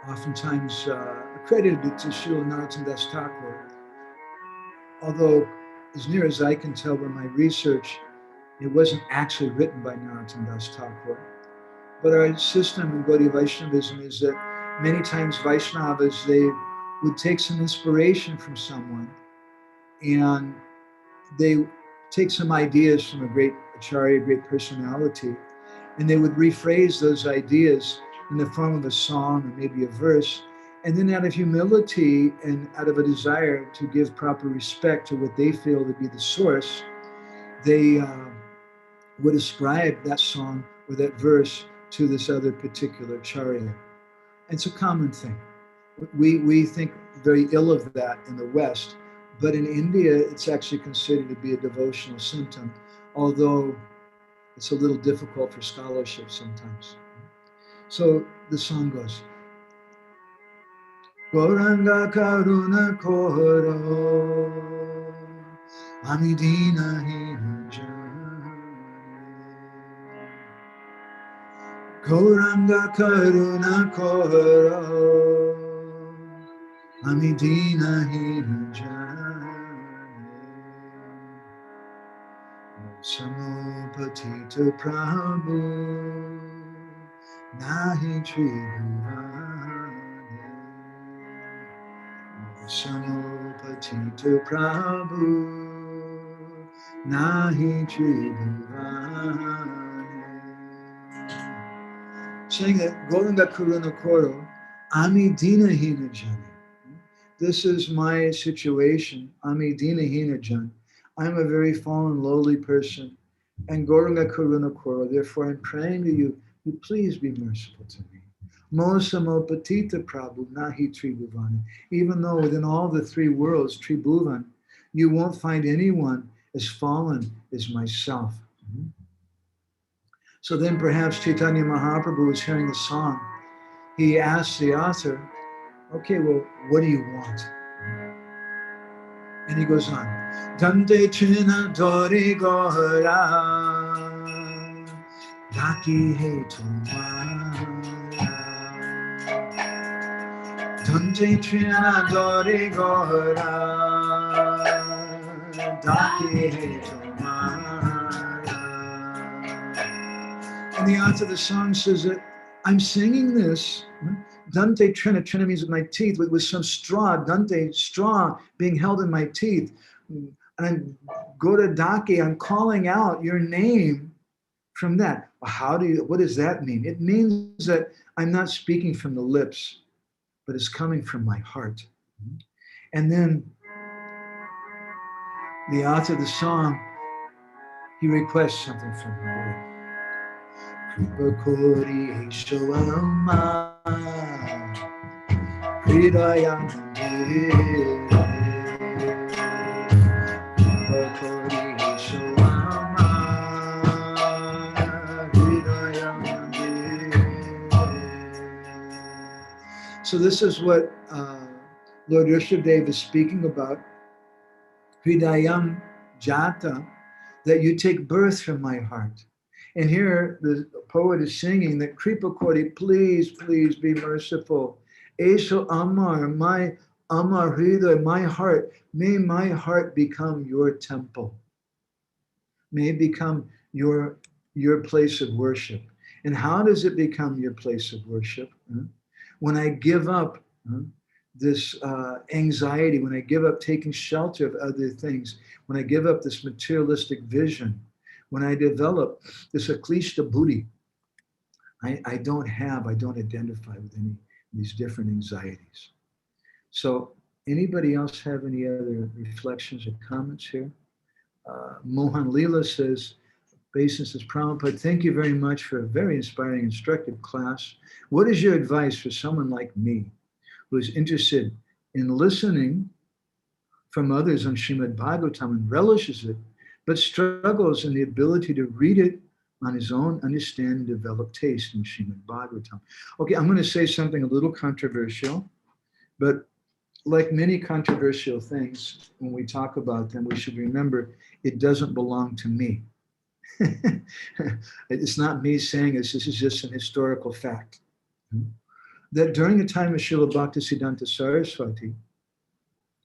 oftentimes accredited to Srila Narottam Das Thakur. Although, as near as I can tell by my research, it wasn't actually written by Narottam Das Thakur. But our system in Gaudiya Vaishnavism is that many times Vaishnavas, they would take some inspiration from someone, and they take some ideas from a great acharya, a great personality, and they would rephrase those ideas in the form of a song or maybe a verse. And then out of humility and out of a desire to give proper respect to what they feel to be the source, they would ascribe that song or that verse to this other particular acharya. It's a common thing. We think very ill of that in the West, but in India, it's actually considered to be a devotional symptom, although it's a little difficult for scholarship sometimes. So the song goes, Gauranga Karuna Koro, Amidina Hinjani. Gauranga Karuna Koro, Amidina Hinjani. Samopatita Prabhu, Nahi Tribhuvane. Samopatita Prabhu, Nahi Tribhuvane. saying that Golanga Karuna Koro, Ami Dina Hina Jani. This is my situation. Ami Dina Hina Jan. I'm a very fallen, lowly person. And Goranga Karuna Koro, therefore I'm praying to you, you please be merciful to me. Mosamo Patita Prabhu, Nahi Tribhuvan. Even though within all the three worlds, Tribhuvan, you won't find anyone as fallen as myself. So then perhaps Chaitanya Mahaprabhu was hearing the song. He asked the author, okay, well, what do you want? And he goes on, Dante Trina Dori Gohara, Daki He Tumara. Dante Trina Dori Gohara, Daki He Tumara. And the author of the song says that I'm singing this. Dante Trina, Trina means with my teeth, with some straw, Dante, straw being held in my teeth. And go to Daki, I'm calling out your name from that. What does that mean? It means that I'm not speaking from the lips, but it's coming from my heart. And then the author of the song, he requests something from her. Kripa Kori Shawama Hridayam Kripa Kori Shawama Hridayam. So this is what Lord Rishabdev is speaking about. Hridayam Jata, that you take birth from my heart. And here the poet is singing that Kripa Kori, please, please be merciful. Esho Amar, my Amar Hridaya, my heart, may my heart become your temple. May it become your place of worship. And how does it become your place of worship? When I give up this anxiety, when I give up taking shelter of other things, when I give up this materialistic vision, when I develop this aklishta buddhi, I don't identify with any of these different anxieties. So anybody else have any other reflections or comments here? Mohan Leela says, Basin says, Prabhupada, thank you very much for a very inspiring, instructive class. What is your advice for someone like me who is interested in listening from others on Srimad Bhagavatam and relishes it, but struggles in the ability to read it on his own, understand, and develop taste in Srimad Bhagavatam? Okay, I'm going to say something a little controversial, but like many controversial things, when we talk about them, we should remember it doesn't belong to me. It's not me saying this is just an historical fact. That during the time of Srila Bhaktisiddhanta Saraswati,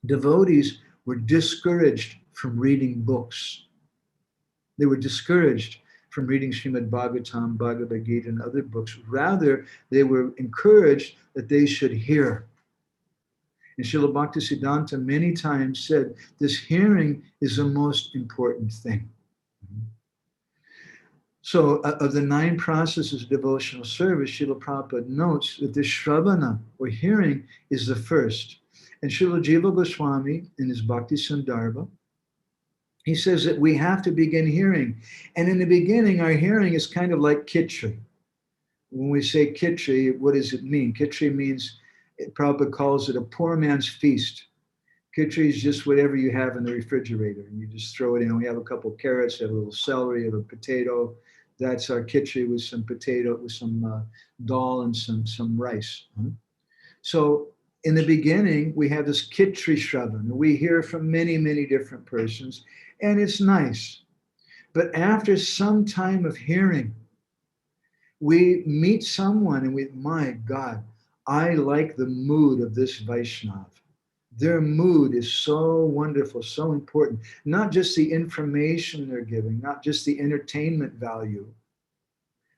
devotees were discouraged from reading books. They were discouraged from reading Srimad Bhagavatam, Bhagavad Gita, and other books. Rather, they were encouraged that they should hear. And Srila Bhaktisiddhanta many times said, this hearing is the most important thing. So of the 9 processes of devotional service, Srila Prabhupada notes that the Shravana, or hearing, is the first. And Srila Jiva Goswami, in his Bhakti Sandarbha, he says that we have to begin hearing. And in the beginning, our hearing is kind of like kitri. When we say kitri, what does it mean? Kitri means, Prabhupada calls it a poor man's feast. Kitri is just whatever you have in the refrigerator, and you just throw it in. We have a couple of carrots, have a little celery, have a potato. That's our kitri with some potato, with some dal and some rice. So in the beginning, we have this kitri shravan. We hear from many, many different persons, and it's nice. But after some time of hearing, we meet someone and my God, I like the mood of this Vaishnav. Their mood is so wonderful, so important. Not just the information they're giving, not just the entertainment value,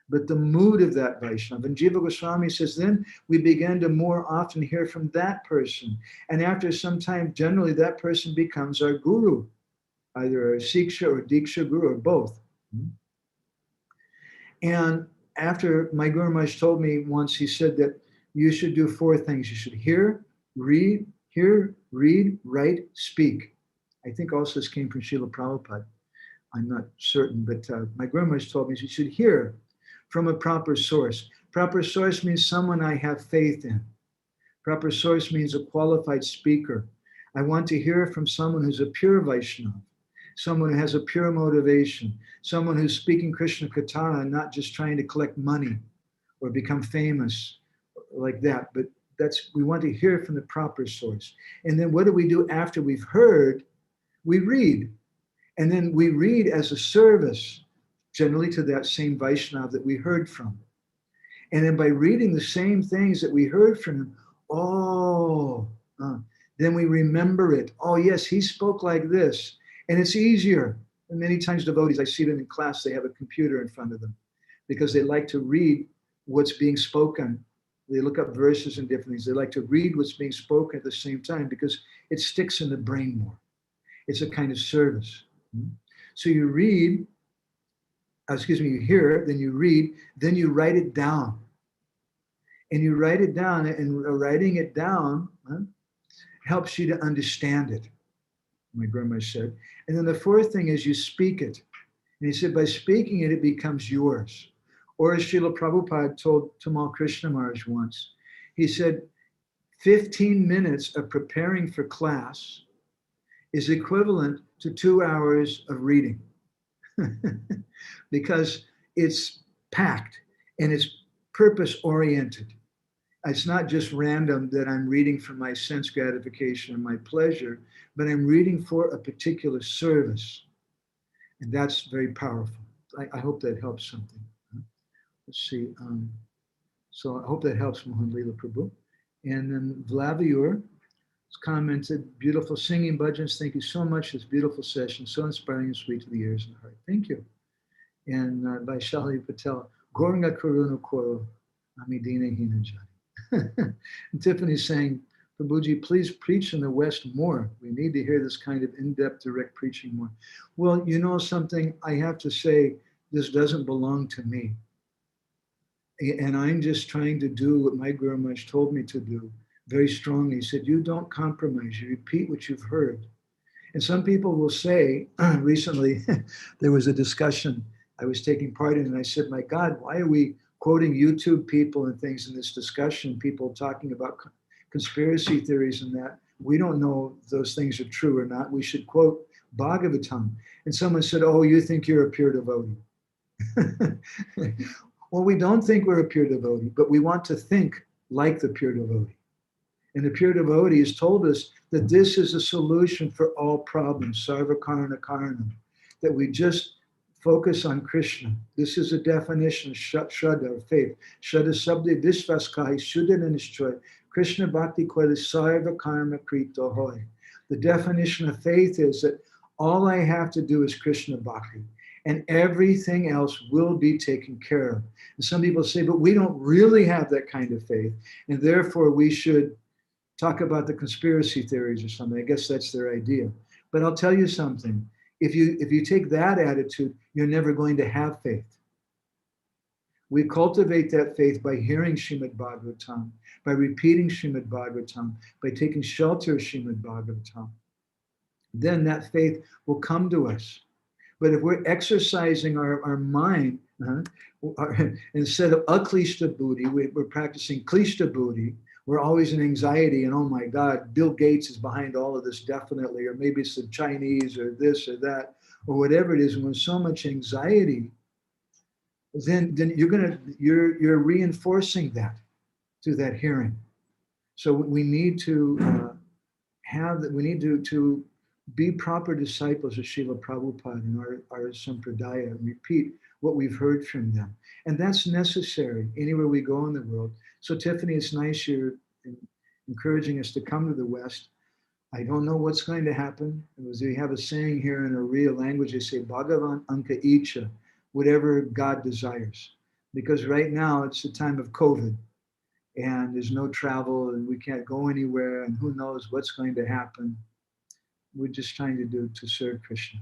but the mood of that Vaishnava. And Jiva Goswami says, then we began to more often hear from that person. And after some time, generally that person becomes our guru, either a Siksha or Diksha guru or both. And after my Guru Maharaj told me once, he said that you should do 4 things. You should hear, read, write, speak. I think also this came from Srila Prabhupada. I'm not certain, but my Guru Maharaj told me you should hear from a proper source. Proper source means someone I have faith in. Proper source means a qualified speaker. I want to hear from someone who's a pure Vaishnava, someone who has a pure motivation, someone who's speaking Krishna Katha and not just trying to collect money or become famous like that. But we want to hear from the proper source. And then what do we do after we've heard? We read. And then we read as a service, generally to that same Vaishnava that we heard from. And then by reading the same things that we heard from him, then we remember it. Oh, yes, he spoke like this. And it's easier. And many times devotees, I see them in class, they have a computer in front of them because they like to read what's being spoken. They look up verses and different things. They like to read what's being spoken at the same time because it sticks in the brain more. It's a kind of service. So you read, you hear, then you read, then you write it down. And you write it down, and writing it down helps you to understand it, my grandma said. And then the 4th thing is you speak it. And he said, by speaking it, it becomes yours. Or as Srila Prabhupada told Tamal Krishna Maharaj once, he said, 15 minutes of preparing for class is equivalent to 2 hours of reading because it's packed and it's purpose-oriented. It's not just random that I'm reading for my sense gratification and my pleasure, but I'm reading for a particular service. And that's very powerful. I hope that helps something. Let's see. So I hope that helps, Mohan Leela Prabhu. And then Vlaviur has commented, beautiful singing bhajans. Thank you so much. This beautiful session, so inspiring and sweet to the ears and heart. Thank you. And Vaishali Patel, Goranga Karuna Koro, Amidina Hinanjani. And Tiffany's saying, Prabhuji, please preach in the West more. We need to hear this kind of in-depth, direct preaching more. Well, you know something, I have to say, this doesn't belong to me. And I'm just trying to do what my Guru Maharaj told me to do very strongly. He said, you don't compromise, you repeat what you've heard. And some people will say, recently, there was a discussion I was taking part in, and I said, my God, why are we quoting YouTube people and things in this discussion, people talking about conspiracy theories and that? We don't know if those things are true or not. We should quote Bhagavatam. And someone said, oh, you think you're a pure devotee. Well, we don't think we're a pure devotee, but we want to think like the pure devotee. And the pure devotee has told us that this is a solution for all problems, sarva karana karanam, that we just focus on Krishna. This is a definition of Shraddha, or faith. Shraddha sabde visvaskahi shuddha nishchoy, Krishna bhakti kwali sarva karma krito hoy. The definition of faith is that all I have to do is Krishna bhakti, and everything else will be taken care of. And some people say, but we don't really have that kind of faith, and therefore we should talk about the conspiracy theories or something. I guess that's their idea. But I'll tell you something. If you take that attitude, you're never going to have faith. We cultivate that faith by hearing Srimad Bhagavatam, by repeating Srimad Bhagavatam, by taking shelter of Srimad Bhagavatam. Then that faith will come to us. But if we're exercising our mind, instead of aklishta buddhi, we're practicing klishta buddhi. We're always in anxiety and, oh my God, Bill Gates is behind all of this definitely, or maybe it's the Chinese or this or that, or whatever it is. And with so much anxiety, then you're reinforcing that through that hearing. So we need to to be proper disciples of Srila Prabhupada and our Sampradaya and repeat what we've heard from them. And that's necessary anywhere we go in the world. So Tiffany, it's nice you're encouraging us to come to the West. I don't know what's going to happen. We have a saying here in a real language, they say, Bhagavan Anka Icha, whatever God desires. Because right now it's the time of COVID and there's no travel and we can't go anywhere and who knows what's going to happen. We're just trying to serve Krishna.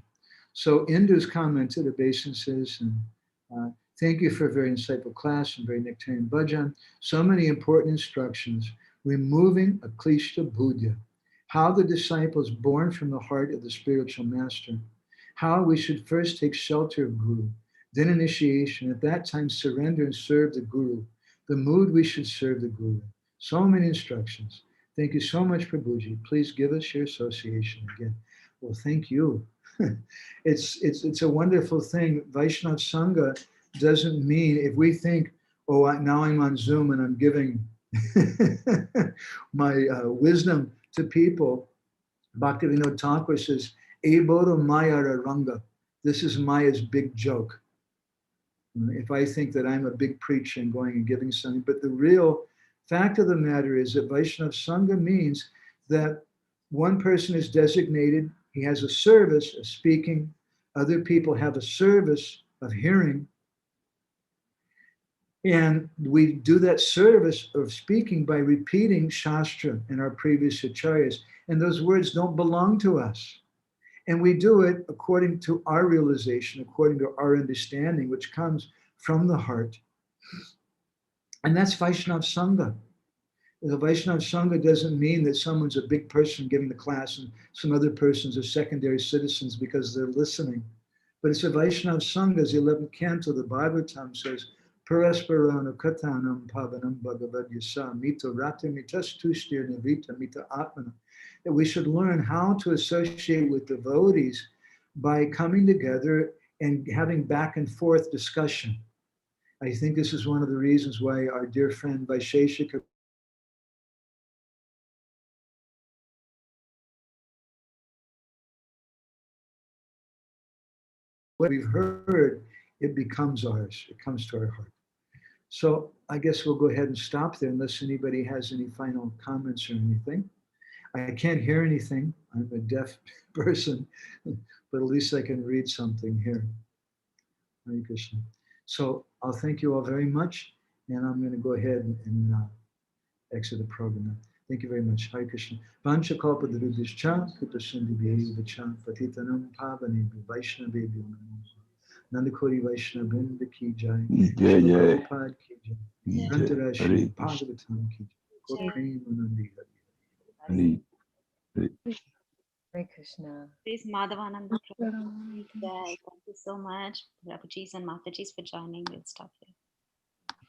So Indu's commented, obeisances, and Thank you for a very insightful class and very nectarian bhajan. So many important instructions. Removing aklishta buddhya. How the disciples born from the heart of the spiritual master. How we should first take shelter of Guru. Then initiation. At that time, surrender and serve the Guru. The mood we should serve the Guru. So many instructions. Thank you so much, Prabhuji. Please give us your association again. Well, thank you. It's a wonderful thing. Vaishnava Sangha doesn't mean if we think, oh, now I'm on Zoom and I'm giving my wisdom to people. Bhaktivinoda Thakur says, Eboro Mayara Ranga. This is Maya's big joke. If I think that I'm a big preacher and going and giving something, but the real fact of the matter is that Vaishnava Sangha means that one person is designated, he has a service of speaking, other people have a service of hearing, and we do that service of speaking by repeating Shastra and our previous acharyas, and those words don't belong to us. And we do it according to our realization, according to our understanding, which comes from the heart. And that's Vaishnava Sangha. The Vaishnava Sangha doesn't mean that someone's a big person giving the class and some other persons are secondary citizens because they're listening. But it's a Vaishnava Sangha, as the 11th canto, the Bhagavatam says, Parasparana katanam pavanam bhagavad yasa mita rata mitas tushtir nivita mita atmana. That we should learn how to associate with devotees by coming together and having back and forth discussion. I think this is one of the reasons why our dear friend Vaisheshika what we've heard, it becomes ours. It comes to our heart. So I guess we'll go ahead and stop there unless anybody has any final comments or anything. I can't hear anything. I'm a deaf person, but at least I can read something here. Hare Krishna. So I'll thank you all very much, and I'm going to go ahead and exit the program now. Thank you very much. Hare Krishna. Vancha kalpa darudishcha, kutashandi bhaivacha, patitanam pavani vaishnavi Nandakori Vaishnava Vrinda ki jai. Jai Jai. Prabhupada ki jai. Jai. Grantara Hare Shri Krishna. Bhagavatam ki jai. Gaur Premanandi Hari. Hare Hare Krishna. Please, Madhavananda Prabhu. Thank you so much, Prabhuji's and Mataji's for joining. We'll stop here.